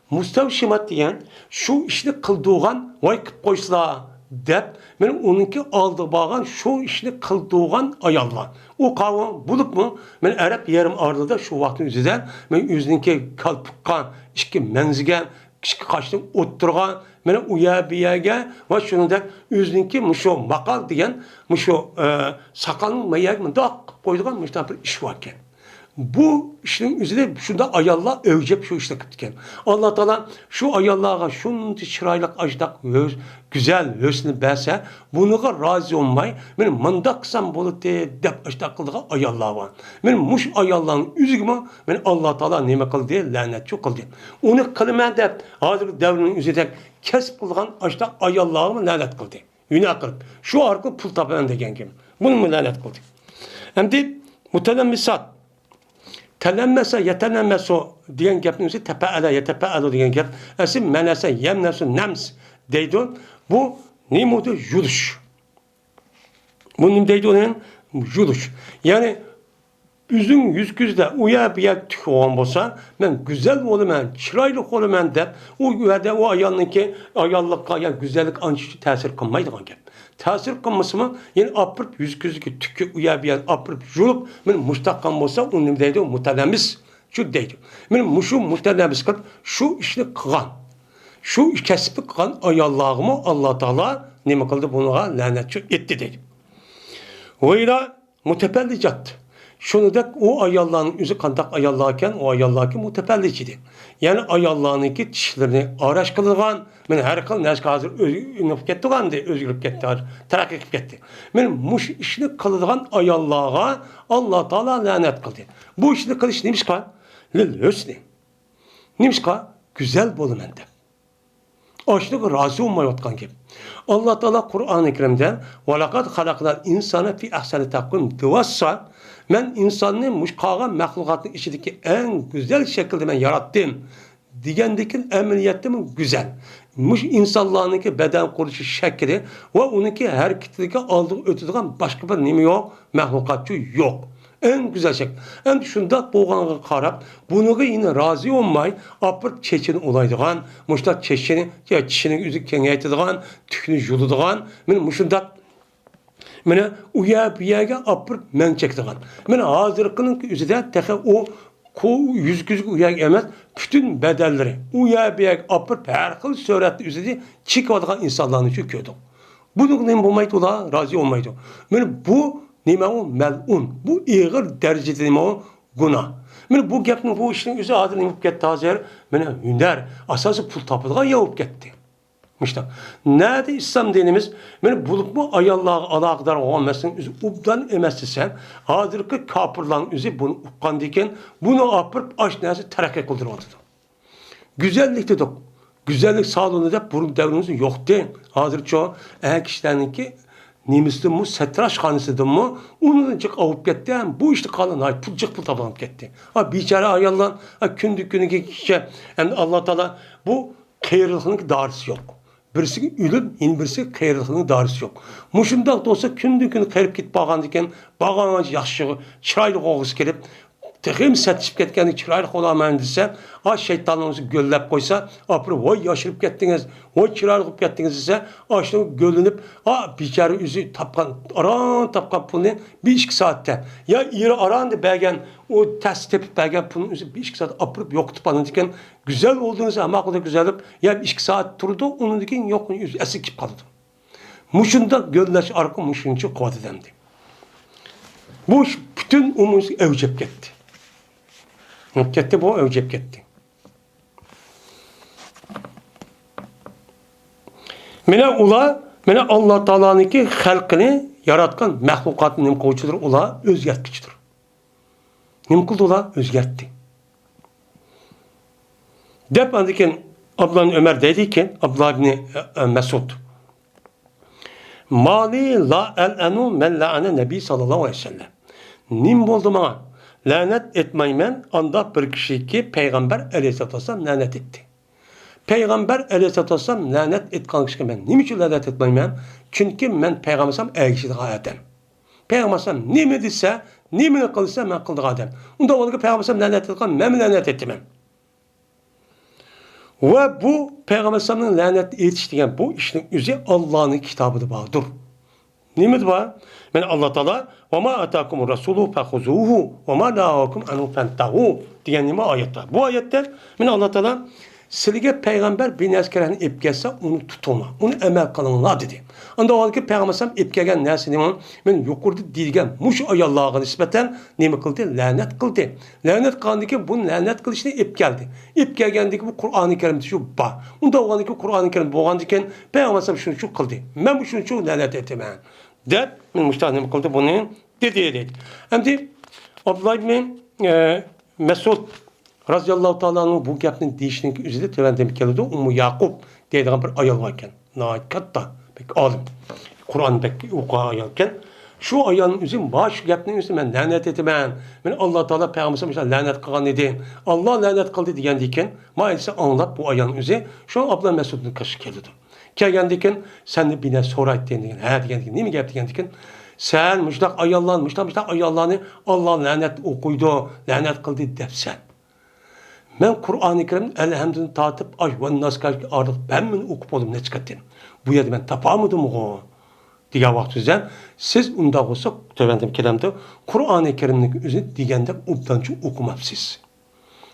[SPEAKER 1] Mustavşimat diyen şu işlik kıldığın vay kıp koysla dep men onunki aldı bağan şu işini kıldığın ayallah. O kavga bulup mu men Arap yerim ardıda şu vaktin üzerinden men yüzünki kalpukkan işki menzige işki kaçtım oturgan men uyabiyage ve şunu da yüzünki muşo makal diyen muşo sakalın mayak mı da koyduğun müştah bir iş varken. Bu işin üzerinde şunda ayallah övecek şu işte kıtken. Allah Teala şu ayallah'a şunun çıraylık ajdak güzel hüsnü belse bunu razı olmay. Men mandaksam bulup dep ajdak kıldığa ayallah var. Men muş ayallah'ın üzgümü men Allah Teala neme kıldı lanet çok kıldı. Onu kılma dep hazır devrinin üzerinde kesip kılgan ajdak ayallah'ı lanet kıldı. Günah kılıp şu arka pul tapan degen kim. Bunu mu lanet kıldı. Hem de mutelemmisat telemmese yetenemmeso diyen gapın üzeri tepe'ele yetepe'elu diyen gap. Esim menese yemnesu nems deydun. Bu nimudu yuduş. Bu nima deydi onun? Yuluş. Yani üzün yüzgüzde uya bir tüyüğün bolsa, ben güzel olaman, çıraylı olaman dep, o yerde o ayalınki ayallıkka ya güzellik ançı tesir kılmaydıgan gap. Tesir kılması mı? Yani apırıp yüzgüzdeki tükü uya bir apırıp julup, ben mustaqam bolsa, o nima deydi? Mutalamis. Şu deydi. Ben muşu mutalamis kılıp, şu işini kılan. Şu kesip kılan ayallığımı Allah Teala nima kıldı bunağa lanetçi etti deydi. Oyla mutepellicat. Şunu da o ayallağın yüzü kandak ayallağken o ayallağın mutepelliciydi. Yani ayallağınki dişlerini araş kılgan, men her kıl neşk hazır önüp gitti gandı, özgürlük gitti, terakki gitti. Men muş işini kılgan ayallağa Allah Teala lanet kıldı. Bu işini kılış neymiş ka? Lil hüsni. Neymiş ka? Güzel bolumende. Açlık razı olmayotgan gibi. Allah Teala Kur'an-ı Kerim'de وَلَقَدْ خَلَقْنَا الْاِنْسَانَ فِي اَحْسَنِ تَقْوِيمٍ divassa ben insanın muşkağa mahlukatın içindeki en güzel şekilde ben yarattım. Digendeki emeliyetim güzel. Muş insanlarınki beden kuruluşu şekli ve onunki hareketindeki aldığı ötüdüğün başka bir nimi yok, mahlukatçı yok. En güzel şekil. En şunda boğanğa karab, bunu yine razı olmay, apırt çeçini olaydıgan, muştat çeçini, ya çişinin üzü kengeytidigan, tükünü juludigan, muşundat mene uya biyaga apırt men çektigan. Mene hazırkının üzüde tehe o yüz uyak emas, bütün bedelleri uya biyag apırt her kıl suretli üzüde çıkıvadıgan insanların için köydü. Bunun ne olmaydı ola, razı olmaydı. Mene bu nima o melun. Bu ağır derecede nima o günah. Mene bu gapni bu işin üzü adını nip gitti hazır. Mene hüner asası pul tapıdığan yavup gitti. İşte nerede İslam dinimiz? Mene bulup mu ayallığa alakadar olmasın üzü ubdan emesi sen. Hazırki kapırlan üzü bunu ukkan diken bunu apırıp aşnası terakki kıldırmadı. Güzellik dedik. Güzellik sağlığında da burun devrimizin yoktu. Hazır çoğu kişilerinki Nimisli mu setraş hanısıdır mı? Onu da avup gitti. Bu işte kalın ay pulcuk pul tabanıp gitti. Ha biçare ayallan kündük günü kişi yani Allah Teala bu kıyırlığının darısı yok. Birisi ölüm, birisi kıyırlığının darısı yok. Muşundak da olsa kündük günü kıyırıp git bağan diken bağan yaxşı, çıraylı qoğuz gelip Texim setişip ketkendi çıraylık olamayın dese, şeytanınızı göllep koysa, apırı vay yaşırıp gettiniz, vay çıraylık gettiniz dese, açtığını göllünüp, biçarı üzü tapkan, tapkan pulunu 1-2 saatte. Ya iri arandı belgen, o ters tepip belgen pulunu üzü 1-2 saat apırıp yok tıpanın diken, güzel olduğunuz ama akılda güzelip, ya 1-2 saat durdu, onun diken yok, yüzü esikip kaldı. Muşunda gölleş arka muşuncu kuvat edemdi. Bu bütün umuz evcep gitti. Gitti bu evcep gitti. Mene Allah Teala'nınki halkını yaratkan mahlukatın nim koyucudur ula özgertkiçidir. Nim kıldı ula özgertti. Dep andiken Abdullah Ömer dedi ki Abdullah ibn Mesud Mali la el-enu men la'ane Nebi sallallahu aleyhi ve sellem. Nim boldu bana? Lanet etmeymen anda bir kişi ki Peygamber aleyhissalatü vesselam lanet etti. Peygamber aleyhissalatü vesselam lanet etkan kişi ben. Niçin lanet etmeymen? Çünkü ben Peygamber aleyhissalatü elçilik adem. Peygamber aleyhissalatü ne mi dese, ne mi kılsa ben kıldık adem. Onda onu ki Peygamber aleyhissalatü lanet etkan, ben lanet ettim. Ve bu Peygamber aleyhissalatü'nün lanet yetiştiğin bu işin yüzü Allah'ın kitabıdır bağlıdır. Nimet var? Yani Allah Teala وَمَا أَتَاكُمُ الرَّسُولُ فَخُذُوهُ وَمَا نَهَاكُمْ عَنْهُ فَانْتَهُوا diyen nime ayet var. Bu ayette Allah Teala sizge peygamber bir neskerenin ipketse onu tutulma. Onu emel kılınla dedi. Anda o ki peygamber sam ipkegen nesi nime men yukurdu dilgen muş ayallağa nispeten nime kıldı? Lanet kıldı. Lanet kıldı ki bu lanet kılışını ipkeldi. İpkelgendi ki bu Kur'an-ı Kerim'de şu ba. Onda o ki Kur'an-ı Kerim boğandı ki peygamber sam şunu şu kıldı. Ben bu şunu şu lanet ettim. Der, men müştahane kıldı bunu dedi. Hem de Abdullah ibn Mesud radıyallahu ta'ala'nın bu gapning deyişinin üzerinde tevendem keldi. Ummu Yakup deydigan bir ayol varken. Nahayet katta. Pek alim. Kur'an pek okuyan ayolken. Şu ayolun üzerinde baş gapning üzerinde men lanet etmem. Men Allah Teala Peygamberimize lanet kılgan idi. Allah lanet kıldı degendiyken maalesef anlap bu ayolun üzerinde şu Abdullah Mesud'un kaşı keldi. Kelgendiken sen de bine sorayt diyen, ha diyen, ne mi gap diyen Sen müştak ayallan, müştak ayallanı Allah lanet okuydu, lanet kıldı depsen. Ben Kur'an-ı Kerim'in elhamdülillah tatıp ay ve naskar artık ben mi okup oldum ne çıkarttım. Bu yerde ben tapamadım o. Diye vaxtınızda siz unda olsa tövbendim kelamda Kur'an-ı Kerim'in üzerine digende ubdançı okumapsız.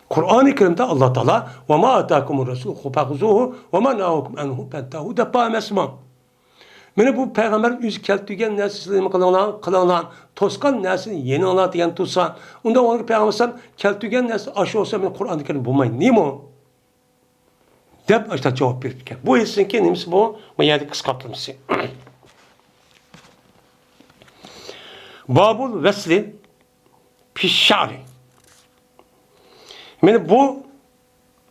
[SPEAKER 1] Kur'an-ı Kerim'de Allah Teala ve ma atakumur rasul hufazuhu ve ma nahukum enhu fentahu da pamesman. Mene bu peygamber yüz keltügen nesli kılınan toskan nesli yeni Allah diyen tutsa onda onu peygamber keltügen nesli aşı olsa ben Kur'an-ı Kerim bulmayın. Niye mi? Dep işte cevap verirken. Bu hissin ki neymiş bu? Bu yerde kıskatılmışsın. Babul vesli pişşari. Yani bu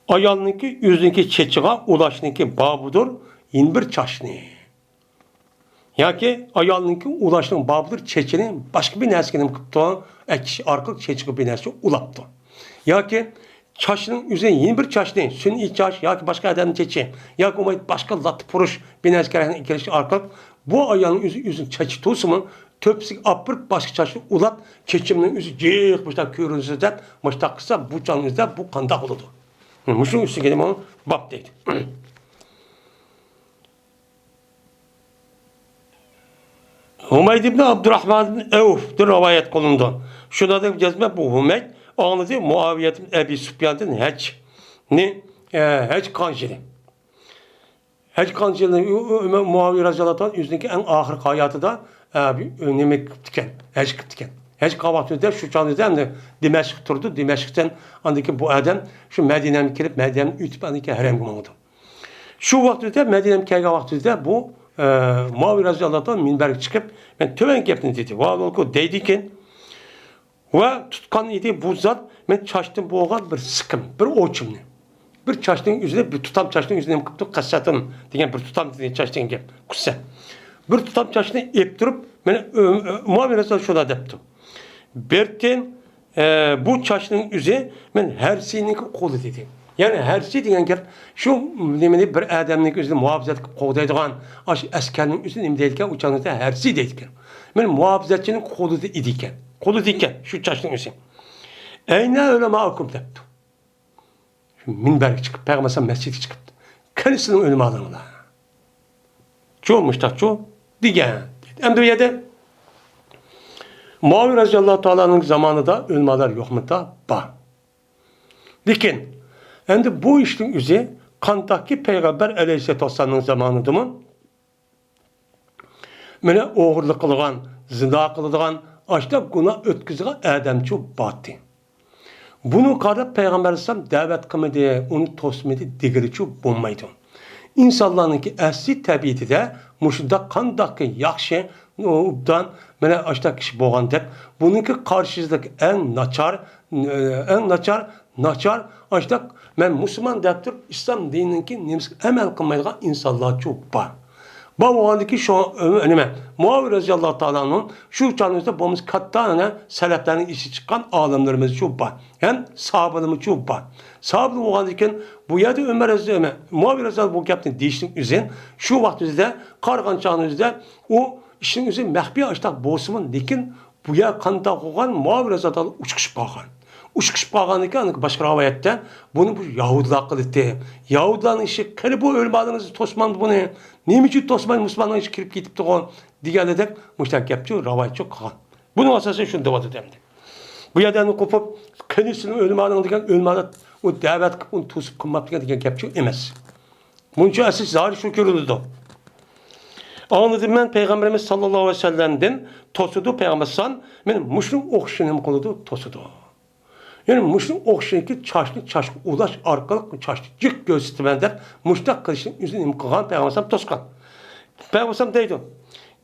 [SPEAKER 1] ayalınki yüzünki çeçiğa ulaşınki babudur 21 çaşını. Ya ki ayalınki ulaşının babudur çeçini başka bir neskenim kıptı. Ekşi arkalık çeçiği bir neske ulaptı. Ya ki çaşının üzerine 21 çaşını sünni çaş ya ki başka adamın çeçi ya ki başka latı puruş bir neskenin ikilişi arkalık bu ayalının yüzün çeçi tuğsumun töpsük apır başka çarşı ulat keçiminin yüzü cık başta körünüzde başta kısa bu canınızda bu kandak oldu. Muşun üstü gelip onu bab deydi. Hümeyd ibn Abdurrahman ibn Evf'dir rivayet kılındı. Şurada da cezme bu Hümeyd anladı Muaviye ibn Ebi Süfyan'ın heç kanjili. Heç kanjili Muaviye radıyallahu anh yüzündeki en ahir hayatı da önemi kıptıken, heç kıptıken. Heç kahvaltıda şu canlıda hem de Dimeşk turdu. Dimeşk'ten andaki bu adam şu Medine'ye gelip Medine'nin ütüp andaki harem kumadı. Şu vakitte Medine'ye geldiği vakitte bu Muaviye radıyallahu anh minber çıkıp ben töven yaptım dedi. Vallahi deydiken ve tutkan idi bu zat ben çaştım boğan bir sıkım, bir oçumlu. Bir çaştığın yüzüne bir tutam çaştığın yüzüne kıptı kassatın diyen bir tutam dedi çaştığın gibi kussa. Bir tutam çaştığını eptirip ben Muaviye radıyallahu şuna depti. Berten bu çaştığın yüzü ben her şeyin kolu dedi. Yani her şey diyen ger şu demeli bir adamın yüzünü muhafazat qoğdaydıgan askerinin yüzünü imdeydiken uçanızda her şey deydiken. Ben muhafazatçının kolu idiken. Kolu diken şu çaştığın yüzü. Eyne öyle mahkum depti. Minber çıkıp, Peygamber mescidi çıkıp, kendisinin ölümü alınırlar. Çoğumuş da çoğu, digen. Emdiyede, Muaviye radıyallahu ta'ala'nın zamanında ölümler yok mu da? Ba. Dikin, şimdi bu işin üzeri, kandaki Peygamber aleyhisselatü vesselam'ın zamanıdır mı? Böyle oğurluk kılgan, zina kılgan, açta günah ötküzüge adamçı battı. Bunu kadar Peygamber Aleyhisselam davet kılmadı, onu tosmadı, digirici bulmaydı. İnsanların ki asli tabiati de muşda kandaki yakşı obdan mene açta kişi boğan dep bununki karşılık en naçar açta men Müslüman deptir İslam dinininki nemis emel kılmaydıgan insanlar çok var. Bu oğandaki şu önüme Muaviye radıyallahu ta'ala'nın şu çağımızda bomuz katta seleflerin işi çıkan alimlerimiz çok var. Yani sahabelerimiz çok var. Sahabeler oğandaki bu yerde Ömer radıyallahu Muaviye radıyallahu bu yaptığın değiştiğin üzerine şu vaktimizde kargan çağımızda o işin üzerine mehbi açtak boğusumun lekin bu yer kanda koğan Muaviye radıyallahu uçkuş bağın. Uçkuş bağınlıkı başka rivayette bunu bu Yahudiler kılıktı. Yahudilerin işi kere bu ölmadığınızı tosmandı bunu. Niçin tosman Müslümanların işi kirip gidip de o diğerledek müştak yapıyor rivayet çok kalan. Bunun asası şunu devadı demdi. Bu yerden kopup kendisinin ölmadığını ölmadı o davet kıp onu tusup kılmak diye yapıyor emez. Bunun için asıl zahir şükürlüdü. Anladım ben Peygamberimiz sallallahu aleyhi ve sellem'den tosudu Peygamber san benim muşlum okşunum koludu tosudu. Yani muşlum okşunki çaşlı ulaş arkalık çaşlı cık göğsütmenden muştak kılıçın yüzünü imkıgan Peygamber toskan. Peygamber deydi.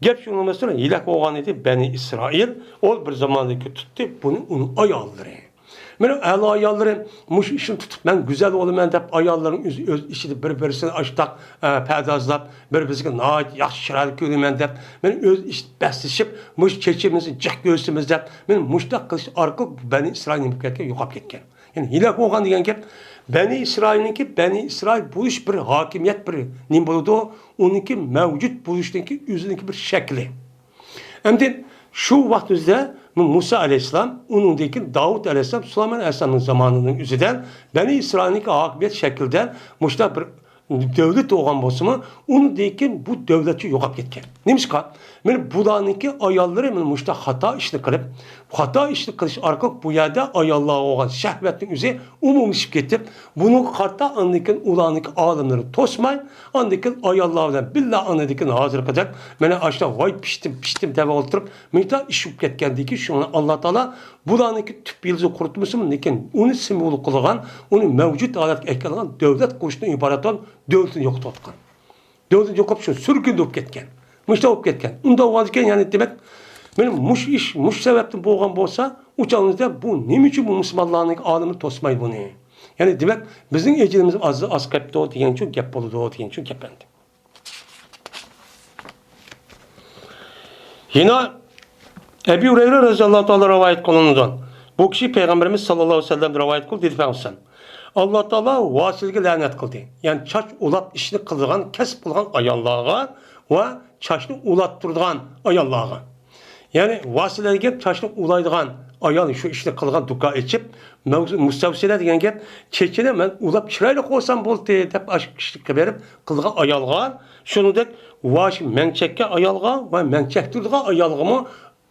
[SPEAKER 1] Gep şunu mesela hilak oğan idi Beni İsrail o bir zamandaki tuttu bunu onun ayalları. Benim el ayalları muş işini tutup ben güzel oğlum ben de ayalların öz işini birbirisini açtak perdazlap birbirisine naat yaşşırar görümen de ben öz iş besleşip muş çeçimizi cık göğsümüzde benim muştak kılıç arka Beni İsrail'in bu yokap ketken. Yani hilak oğan diyen ki Beni İsrail buluş bir hakimiyet bir nim buludu onunki mevcut buluştaki yüzündeki bir şekli. Endi şu vaktimizde Musa aleyhisselam, onundaki Davud aleyhisselam, Süleyman aleyhisselamın zamanının üzerinden Beni İsrail'in akıbet şekilde muşta bir devlet olgan bolsa, onu deyken bu devleti yo'qolib ketgan. Nemishqa? Mana bularniki ayolları mana muşta hata ishni qilib, hata ishni qilish orqali bu yerda ayollar olgan shahvatning o'zi umumlashib ketib, buni qarta andikin ularniki olimlari to'smay, andikin ayollar bilan billa andikin hozir qadar mana ashta voy pishtim deb o'tirib, mita ish bo'lib ketgandiki, shuni Alloh taolo bularniki tüp yilzi quritmasin, lekin uni simbol qilgan, uni mavjud holatga aylangan davlat qo'shni iborat devletini yo'qotgan. Devletini yo'qotib shu surgun bo'lib ketgan. Muşta olib ketgan. Unda o'zgan, ya'ni demak, men mush sababdan bo'lgan bo'lsa, o'changizda bu nima uchun bu musulmonlarning olimi to'smaydi buni? Ya'ni demak, bizning ejrimiz az qapti degan uchun gap bo'ladi degan uchun gap endi. Yine Ebu Hureyre radhiyallohu ta'ala rivayet qilingan. Bu kishi payg'ambarimiz sallallohu alayhi vasallam rivayet qildi dedi payg'ambar. Allah Taala vasilga la'nat qildi. Ya'ni choch ulab ishni qilgan, kasb qilgan ayollarga va chochni ulattirgan ayollarga. Ya'ni vasilaga chochni ulaydigan ayol shu ishni qilgan duka ichib, mustavsila degan gap, chechini men ulab chiroyli qo'ysam bo'ldi deb ishni berib qilgan ayolga, shuningdek vash manchakka ayolga va manchaktirgan ayolga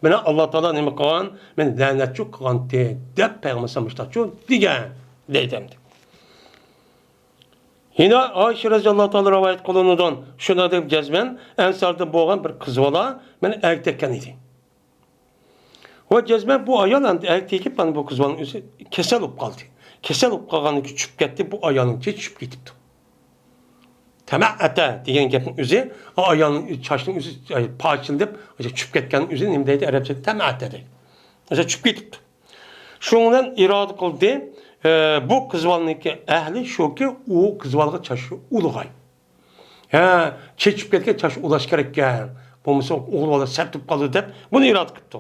[SPEAKER 1] mana Alloh taolo nima qilgan? Men la'natchi qilgan deb payg'ambar mushtachu degan deydi. Yine Ayşe radhiyallohu ta'ala rivayet qilingan shuna deb jazman Ansarda bo'lgan bir qiz bola meni erkakkan edi. Va jazman bu ayol ham erkakib bu qiz bolaning o'zi kasal bo'lib qoldi. Kasal bo'lib qolganiga tushib ketdi, bu ayolning tushib ketibdi. Tama'ata degan gapning o'zi, o ayolning chochning o'zi parchildib, tushib ketganning o'zi nima deydi arabchada tama'ata deydi. O'sha tushib ketibdi. Shundan iroda qildi. Bu qizvalniki ahli shuki u qizvalga chashi ulg'ay. Chechib ketgan chashi ulash kerak ekan. Bo'lmasa o'g'il bola saptib qoldi deb buni irod qildi.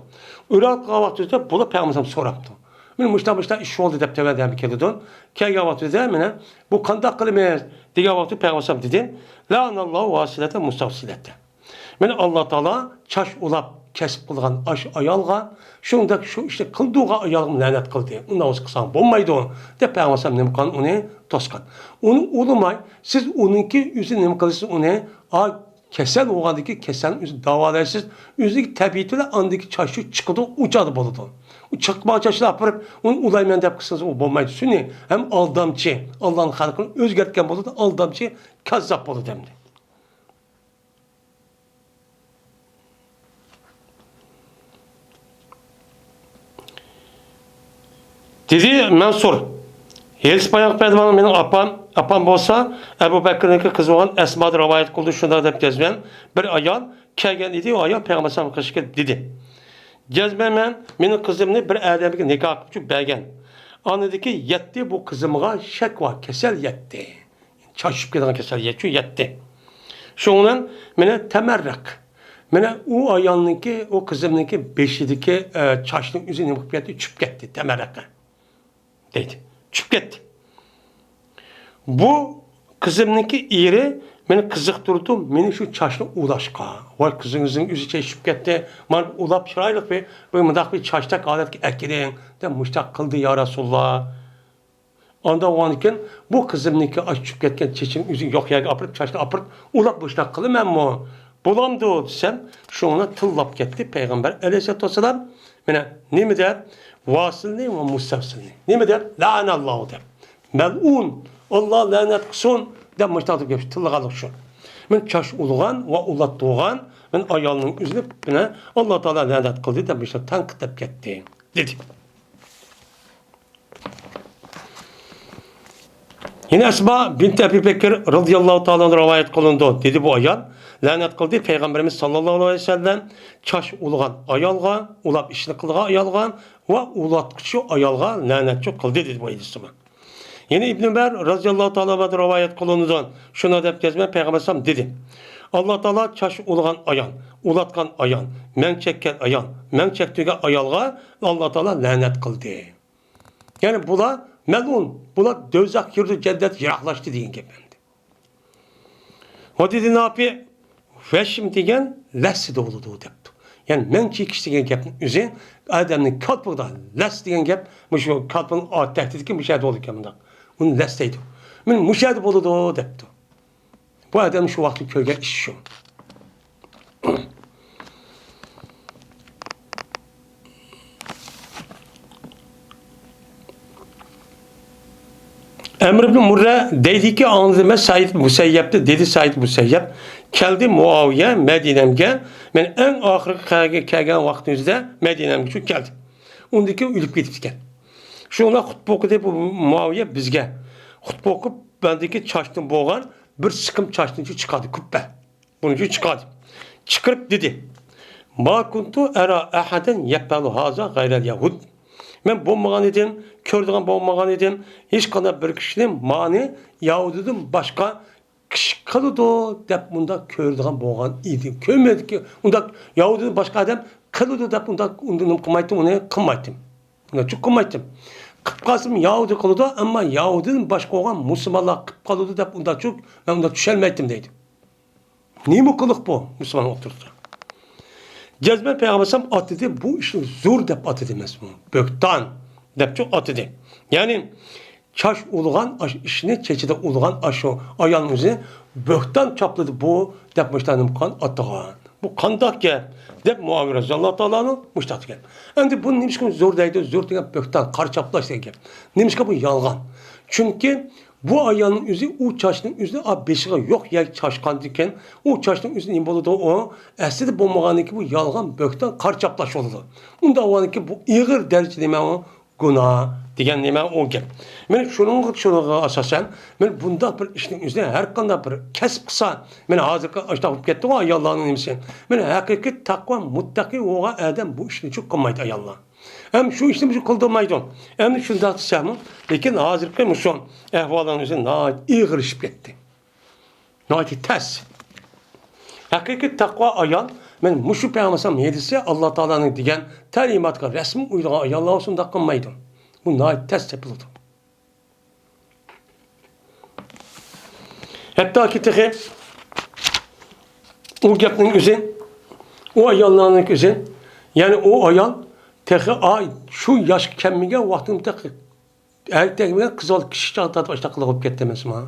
[SPEAKER 1] Irod qilgan vaqtida buni payg'ambar so'rabdi. Men mushta ish bo'ldi deb tavada keldi. Kelgan vaqtida meni bu qanday qilamiz degan vaqtda payg'ambar dedi: "La'nallohu vasilata mustafsilata." Meni Alloh taolo chash ulab kasb qilgan ayolga, shuningdek shu ishni qildigan ayolga la'nat qildi. Undan o'z qilsang bo'lmaydi deb payg'ambar nima qilgan? Uni to'sgan. Uni ulamay, siz uningki o'zi nima qilasiz? Uni kasal bo'lgandiki kasalni o'zi davolaysiz. O'ziga tabiiy bilan andiki chashi chiqadi, uchadi bo'ladi. U chiqma chashlar apirib, uni ulayman deb qilsangiz u bo'lmaydi. Shuni ham aldamchi, Allohning xalqini o'zgartgan bo'ladi, aldamchi, kazzab bo'ladi demdi. Dedi Mansur, Helis Bayaq Pedvan'ın benim apam bolsa, Ebu Bekir'inki kızı olan Esma'da rivayet kıldı, şunlar da gezmen. Bir ayol kelgen idi, o ayol Peygamber sallallahu aleyhi ve sellem dedi. Gezmen benim kızımını bir adamga nikah qilib bergan. Ana dedi ki, yetti bu kızımga şek var, kesel yetti. Çaşıp giden kesel yetti. Şundan mene temerrak. Mene o ayolniki, o kızımniki beşideki çaşının üzerine bakıp çüp gitti, temerrak. Deydi. Çıkıp gitti. Bu kızımniki iri beni kızıktırdı, beni şu çaşını ulaşka. Vay kızınızın yüzü çeşip gitti. Man ulap şiraylık ve mıdak bir çaşta adet ekledin. De müştak kıldı ya Resulullah. Anda o anken bu kızımniki açıp gitken çeşinin yüzü yok ya apırıp çaşta apırıp ulap müştak kılım emmo. Bulamdı o desem şuna tıllap gitti Peygamber aleyhisselatü vesselam. Bana ne mi der? Vasılni ve mustafsilni. Ne mi der? La'anallahu der. Mel'un. Allah lanet kılsın. Der müştatıp geçti. Tıllıqalık şu. Men çaş ulğan ve ulat doğan. Men ayalının üzülüp bine Allah Teala lanet kıldı. Der müştatıp tankıtıp gitti. Dedi. Yine Esma bint Ebu Bekir radıyallahu ta'ala rivayet kılındı. Dedi bu ayal. Lanet kıldı Peygamberimiz sallallahu aleyhi ve sellem çaş ulğan ayalga, ulap işini kılgan ayalga ve ulatçı ayalga lanetçi kıldı dedi bu hadisime. Yine İbn Ömer radıyallahu ta'ala rivayet kılındı. Şuna dep gezme Peygamber sallam dedi. Allah Teala çaş ulğan ayan, ulatkan ayan, men çekken ayan, men çektiğe ayalga Allah Teala lanet kıldı. Yani bula melun, bula dözak yurdu cennet yaklaştı deyin gependi. O dedi ne yapıyor? Veşim degen lessi de oldu depti. Yani men çekiş degan gapning o'zi odamning kalpida las degan gap shu kalpning tehditki mushada bo'ldi ekan bundoq. Uni las deydi. Men mushada bo'ladi debdi. Bu odam shu vaqtda ko'rgan ish shu. Emr ibn Murra dedi ki anladım Said Musayyab'dı dedi Said Musayyab geldi Muaviye Medine'mge ben en ahırki kelgen vaktimizde Medine'mge şu geldi. Ondaki ölüp gitipken. Şuna hutbe okudu bu Muaviye bizge. Hutbe okup bendeki çaştım boğan bir sıkım çaştım çıkardı kubbe. Bunu çıkardı. Çıkarıp dedi. Ma kuntu era ahaden yepelu haza gayrel yahud. Ben bulmagan edim, kördüğün bulmagan edim. Hiç kadar bir kişinin mani Yahudi'den başka kişi kalıdı dep bunda kördüğün bulmagan edim. Körmedik ki bunda Yahudi'den başka adam kalıdı dep bunda ondan kılmaydım, onu kılmaydım. Bunda çok kılmaydım. Kıpkasım Yahudi kalıdı ama Yahudi'den başka olan Müslümanlar kıp kalıdı dep bunda çok ben bunda düşelmeydim deydi. Niye bu kılık bu? Müslüman oturdu. Cezme Peygamberim atıdı bu işin zor dep atıdı mesmu. Böktan dep çok atıdı. Yani çaş uluğan işini çeçide uluğan aşı ayağın üzerine böktan çapladı bu dep müştahanım kan atıgan. Bu kandak ki dep Muaviye Radiyallahu Teala'nın müştahatı gel. Şimdi bunun neymiş ki zor deydi, zor deydi böktan, kar çaplaş deydi. Neymiş ki bu yalgan. Çünkü bu ayağının üzü o çaşının üzü beşiğe yok ya çaşkan diken o çaşının üzü ne boludu o esli bulmağanı ki bu yalgan bökten kar çaplaş oldu. Onda o ki bu iğir derece deme o günah diyen deme o gel. Ben şunun asasen ben bunda bir işin üzerine her kanda bir kesip kısa ben hazır açtağıp gitti o ayağlarının imsen. Ben hakiki takva muttaki o adam bu işini çok kılmaydı ayağlar. Hem şu işimizi kıldırmaydı. Hem şunda tutsam, lakin hazırki muson ehvalının üzerine nait iğirişip gitti. Nait ters. Hakiki takva ayal, ben muşu peygamberim yedisi Allah Teala'nın diyen talimatka resmi uyduğu ayallar olsun da kılmaydı. Bu nait ters yapıldı. Hatta ki tehi o gapının üzerine, o ayallarının üzerine, yani o ayal tehi ay şu yaş kemmige vaktim tehi erkekliğe kız ol kişi çağda başta kılıp gitti mesela.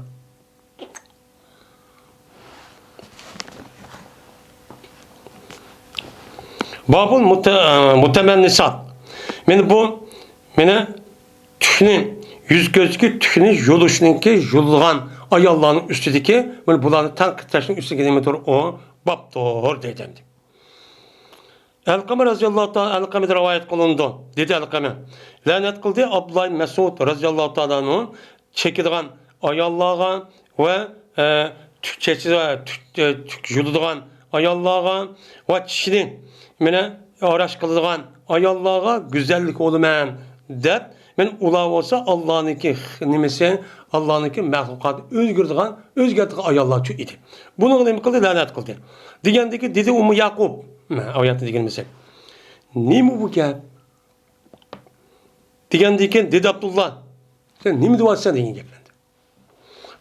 [SPEAKER 1] Babul mutemennisat. Men bu mene tükünün yüz gözükü tükünün yoluşununki yolğan ayallarının üstündeki böyle bulanı tank taşının üstündeki demet o bab doğru dedim. El-Kame radıyallahu ta'ala El-Kame'de rivayet kılındı. Dedi El-Kame. Lanet kıldı Abdullah Mesud radıyallahu ta'ala'nın çekildiğin ayallarına ve tük yıldıgan ayallarına ve kişinin mene araş kıldıgan ayallarına güzellik olmayan dep men ulav olsa Allah'ınki nimesi Allah'ınki mahlukat özgürtüğün ayallar çok idi. Bunu ne kıldı? Lanet kıldı. Digendeki dedi Ummu Yakub ayatı degan mesela. Nima bu gap? Degandikin dedi Abdullah. Sen nima deyapsan degan gaplarni.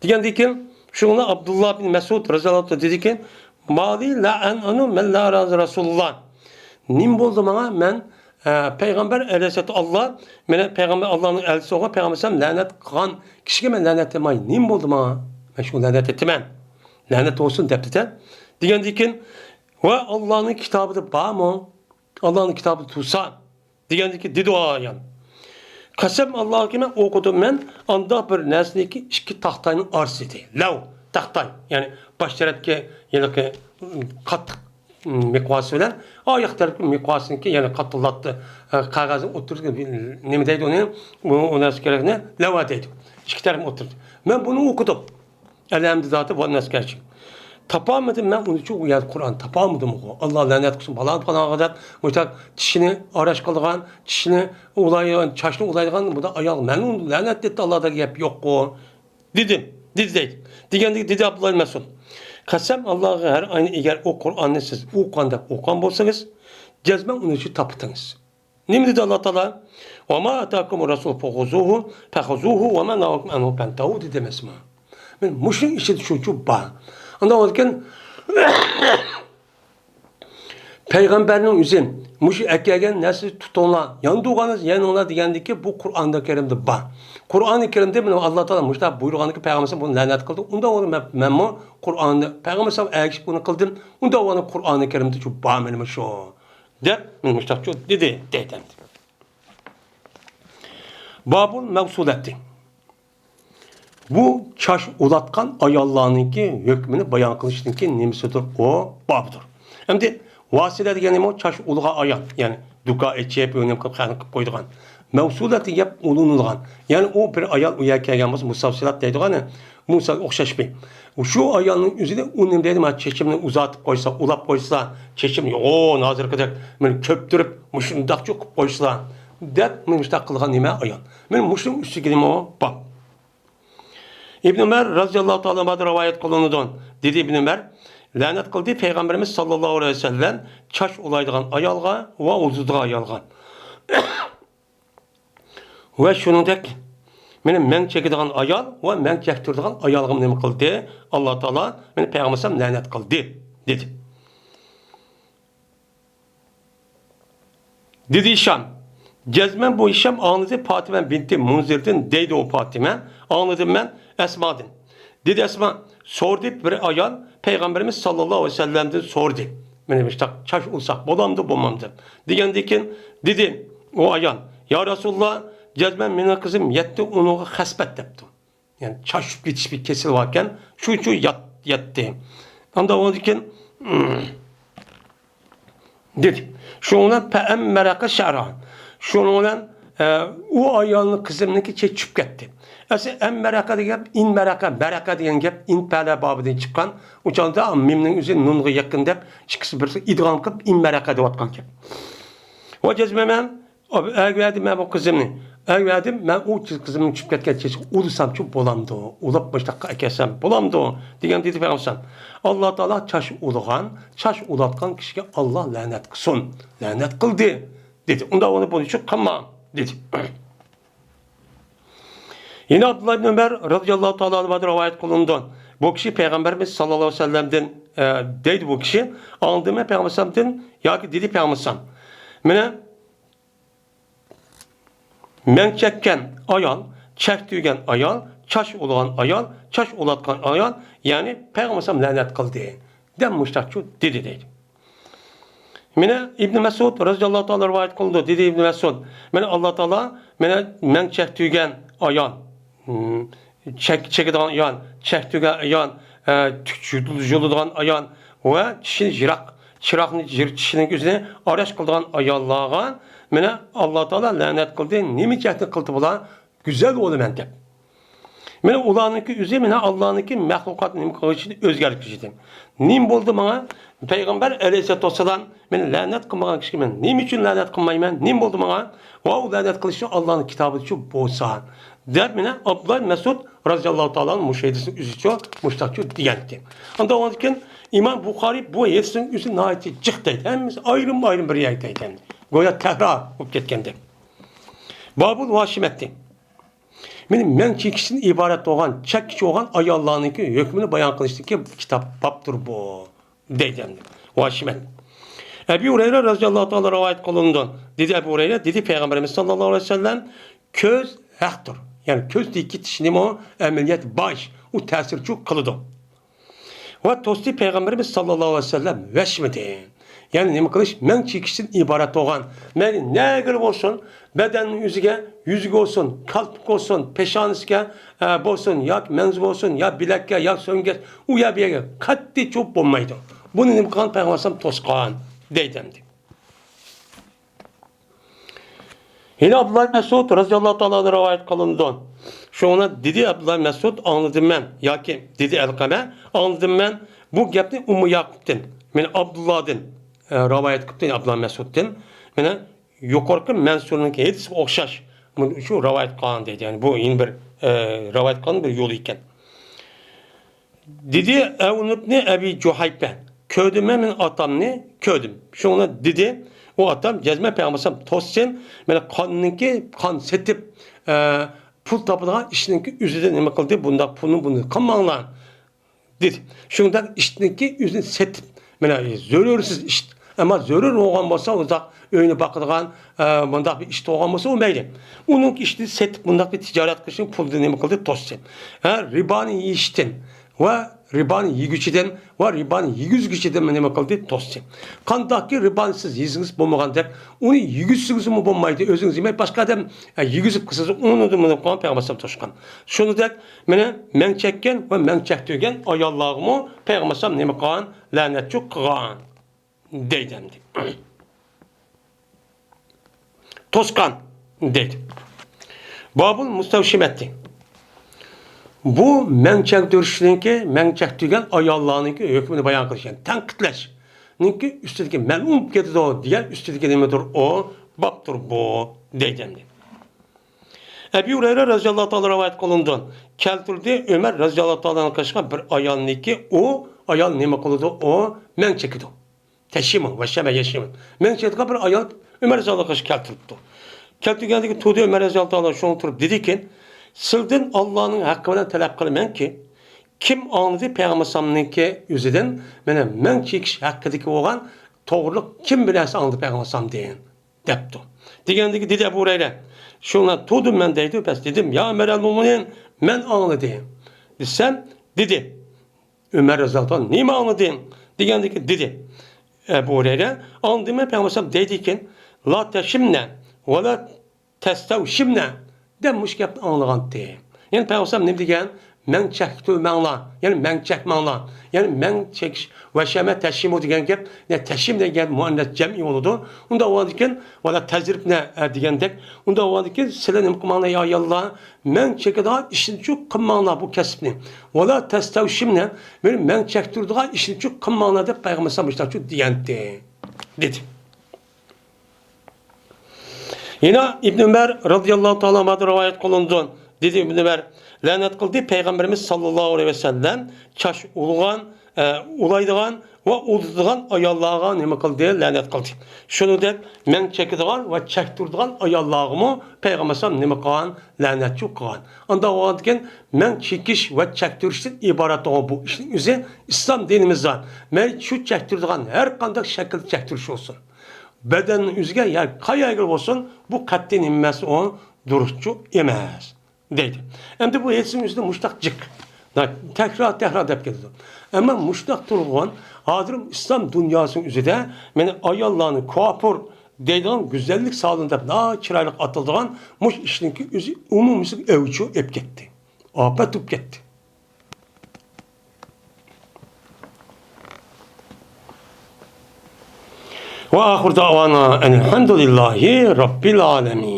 [SPEAKER 1] Degandikin shuni Abdullah bin Mas'ud radhiyallohu anhu dediki, "Mali la anu men la razı Rasulullah." Nim bo'ldi menga men payg'ambar alayhissalatu Allah meni payg'ambar Allohning elchisi o'g'li payg'ambarsam la'nat qilgan kishiga men la'nat etmay. Nim bo'ldi menga? Men shu la'nat etman. La'nat olsun debdi-da. Degandikin ve Allah'ın kitabı var mı? Allah'ın kitabı tutsa. Diyendi ki dedi o ayan. Kasem Allah'a ki ben okudum ben. Anda bir nesneki iki tahtayın arsıydı. Lav tahtay. Yani başlarındaki yani kat miqvası bilen ayak tarafı miqvasını ki yani katılattı. Kağızın oturdu. Ne deydi onu? O nasıl gerekne? Lava deydi. İki tarafı oturdu. Ben bunu okudum. Elhamdülillah zaten bu nasıl gerçek. Tapamadım ben onu çok uyardı Kur'an tapamadım o. Allah lanet kılsın falan kadar mutlak dişini araş kılgan dişini ulayan çaşını ulayan bu da ayağım ben onu lanet etti Allah'da yap yok o dedim dedi Abdullah Mesud kasem Allah'a her aynı eğer o Kur'an'ı siz okan bolsanız cezmen onu şu tapıtınız. Ne dedi Allah Teala? Ve ma atakum Resul fehuzuhu ve ma nahakum anhu fantahu dedi mesela. Ben muşun işi şu ba. Ondan olurken Peygamberinin üzü muşu ekegen nesli tutunla yanduğanız yanına degende ki bu Kur'an-ı Kerim'de var. Kur'an-ı Kerim'de bunu Allah Teala muşta buyurganı ki Peygamber bunu lanet kıldı. Onda onu ben Kur'an'da Peygamber erkek bunu kıldım. Onda onu Kur'an-ı Kerim'de şu bağımlı şu. De muşta şu dedi. Babul mevsuletti. Bu çaş ulatkan ayallahınki hükmünü bayan kılışınki nimsidir o babdır. Hem de vasile degeni o çaş uluğa ayan yani duka etçeyip önem kılıp koyduğun. Mevsuleti yap ulunulgan. Yani o bir ayal uyarken musavsilat deydiğini Musa okşaş bir. Şu ayalın üzerine unim dedim çeşimini uzatıp koysa, ulap koysa, çeşimini o nazır kadar böyle köptürüp muşundak çok koysa. Dep muştak kılgan nime ayan. Ben muşun üstü gidim o bab. İbn Ömer radıyallahu ta'ala anhu rivayet kılınıdan dedi İbn Ömer lanet kıldı Peygamberimiz sallallahu aleyhi ve sellem çaş olaydıgan ayalga ve uzudga ayalga. Ve şunundaki men çekidigan ayal ve men çektirdigan ayalgım nima kıldı? Allah Teala meni Peygamberim lanet kıldı dedi. Dedi İşam Cezmen bu işem anladı Fatime binti Munzir'den deydi o Fatime. Anladım ben Esma'dın. Dedi Esma sordu bir ayal Peygamberimiz sallallahu aleyhi ve sellem'den sordu. Benim işte çaş olsak bolamdı bomamdı. Digendikin dedi o ayal ya Resulullah cezmen benim kızım yetti onu hasbet yaptı. Yani çaş bitiş bir kesil varken şu yattı. Anda o dikin dedi. Şuna pe'em meraka şer'an. Şunun o ayağının kızımınki çekip gitti. Aslında en meraka diyen, in meraka diyen gep, in pala babından çıkan, uçanda mimnin üzerine nunga yakın dep, çıkısı birisi idgam kıp, in meraka divatkan gep. O cezmemem, verdim ben o kızımını. Verdim ben o kızımın çıkıp getken çeşik, ulusam çok bolamdı o, ulap başta kesem, bolamdı o, diyen dedi Peygamber. Allah Teala çaş uluğan, çaş ulatkan kişiye Allah lanet kılsın, lanet kıldı. Dedi. Onda onu bunu çok kama dedi. Yine Abdullah ibn Ömer radıyallahu ta'ala anhu rivayet kılındı. Bu kişi Peygamberimiz sallallahu aleyhi ve sellem'den deydi bu kişi. Anladığımda Peygamber'den ya ki dedi Peygamber. Men çekken ayal, çektiğen ayal, çaş olan ayal, çaş ulatkan ayal yani Peygamber lanet kıldı. Demişler şu dedi. Mene İbn Mesud radıyallahu ta'ala rivayet kıldı. Dedi İbn Mesud. Mene Allah Teala men çektiğen ayal, çektiğen ayal, çektiğen ayal, tükçülüğün ayal ve çırağın çişinin gözüne araç kıldığın ayallığa mene Allah Teala lanet kıldı. Nimi çekti kıldı bula? Güzel oğlu men dep. Mene ulanınki üzü mene Allah'ınki mahlukat nim kılıçı özgürlükçüydü. Nim boldu bana Peygamber aleyhissalatu vesselam men lanet kılmagan kişi men nim için lanet kılmayman nim boldu bana o lanet kılıçı Allah'ın kitabı şu bolsa. Dep mene Abdullah Mesud radıyallahu ta'ala müşehidisi üzüçü müştakçı diyendi. Anda o zaman İmam Bukhari bu yesin üzü naiti çıktıydı. Hem ayrım bir yerdeydi. Goya tehra olup ketkendi. Babul Vaşimetti. Men çekişin ibaret olan, çekici olan ayallahınki hükmünü bayan kılıştı ki kitap babdır bu. Deyden. Vaşimet. Ebu Hureyre radıyallahu ta'ala rivayet kılındı. Dedi Ebu Hureyre, dedi Peygamberimiz sallallahu aleyhi ve sellem köz haktır. Yani köz değil ki tişinim o ameliyat baş. O tesir çok kılıdı. Ve tosti Peygamberimiz sallallahu aleyhi ve sellem veşmedi. Yani ne kılış? Men çekişin ibaret olan. Men ne gır olsun, bedenin yüzüge olsun, kalp olsun, peşanıske olsun, ya menzu olsun, ya bilekke, ya sönges, uya bir yere. Katli çok bulmaydı. Bunun imkanı Peygamberimiz toskan deydemdi. Yine Abdullah Mesud radıyallahu ta'ala rivayet kılındı. Şu ona dedi Abdullah Mesud anladım ben. Ya ki dedi Elkame anladım ben. Bu gepni Ummu Yakup'ten. Yani Abdullah'dan rivayet kıptın Abdullah Mesud'dan. Yani yukarı mensurunki hepsi okşaş. Şu rivayet kalan dedi. Yani bu yeni bir rivayet kalan bir yolu iken. Dedi Evnubni Ebi Cuhaybe. Köydüm ben atamını köydüm. Şu ona dedi o atam cezme peygamberim tossin. Yani kanınki kan setip pul tapılan işinki üzerinde ne kıldı? Bunda bunu kanmanlar dedi. Şundan işinki üzerinde setip. Yani zörürsüz işte. Ama zörür olgan bolsa, uzak öyüne bakılgan bundaq bir işte olgan bolsa o meyli. Onun işte setip bundaq bir ticaret kışın puldu nemi kıldı tossun. Ribani yiyiştin ve ribani yigüçiden ve ribani yigüzgüçiden nemi kıldı tossun. Kandaki ribanisiz yiyiziniz bulmagan dep, onu yigüzsünüz mü bulmaydı, özünüz yemek başka adam yigüzüp kısız, onu da bunu koyan Peygamber toşkan. Şunu dek, men çekken ve men çektirgen ayallağımı Peygamber nemi kılan, lanetçu kılan. Deydemdi. Toskan deydi. Babul mustavşimetti. Bu mençek dörüşlerinki, mençek tügen ayallağınınki hükmünü bayan kılış. Yani tenkitleş. Ninki üstüdeki melum ketidi o diye üstüdeki nemedir o, baktır bu deydemdi. Ebu Hureyre radıyallahu ta'ala rivayet kılındı. Keltirdi Ömer radıyallahu ta'ala'nın kaşıkan bir ayalniki o, ayal neme kıldı o, mençekidi o. Teşimi ve şeme yeşimi. Men çetka bir ayat Ömer Raziyallahu anh keltiripti. Keltirgendeki tuğdu Ömer Raziyallahu anh şunu turup dedi ki, sildin Allah'ın hakkı bilen talep kılmen ki, kim anladı Peygamber sallallahu yüzüden men çekiş hakkıdaki olan doğruluk kim bilirse anladı Peygamber sallallahu deyin depti. Digendeki dedi Ebu Hureyre, şuna tuğdum men deydi, bes dedim ya Ömer müminin men anladım. Sen dedi Ömer Raziyallahu anh neyimi anladın? Digendeki dedi Ebu Hureyre andime Peygamber dedi ki la teşimne ve la testevşimne demiş ki anlagan diye. Yani Peygamber ne diyen? Men çektirmenla, yani men çekmenla, yani men çekiş ve şeme teşim diyen gep ne teşim diyen muannes cem'i oldu. Onda o diken ve la tezrib ne diyendek. Onda o diken selenim kumana ya Allah men çekida işin çok kumana bu kesbini. Ve la testevşimne men çektirdiği işin çok kumana da Peygamber sallallahu aleyhi diyendi. Dedi. Yine İbn Ömer radıyallahu ta'ala rivayet kılındı. Dedi İbn Ömer lanet kıldı Peygamberimiz sallallahu aleyhi ve sellem çaş ulgan, ulaydıgan ve uldurgan ayallağına neme kıldı lanet kıldı. Şunu der men çekdiğan ve çektirdiğan ayallağımı Peygamber sallallahu neme kılan lanetçi kılan. Anda o adken men çekiş ve çektirişten ibaret olan bu işin üzeri İslam dinimizden. Men şu çektirdiğan her kandak şekilde çektiriş olsun. Bedenin üzge yani kayagıl olsun bu kattin inmesi o duruşçu emez deydi. Hem de bu etsin üstünde muştakcık. Tekrar deyip geldi. Ama muştak durğun hadırım İslam dünyasının üzerinde yani ayallağını kuaför deydiğin güzellik sağlığında daha çıraylık atıldığın muş işinki üzü umumisi evçu ep gitti. Afet up gitti. Ve ahir davana enelhamdülillahi rabbil alemin.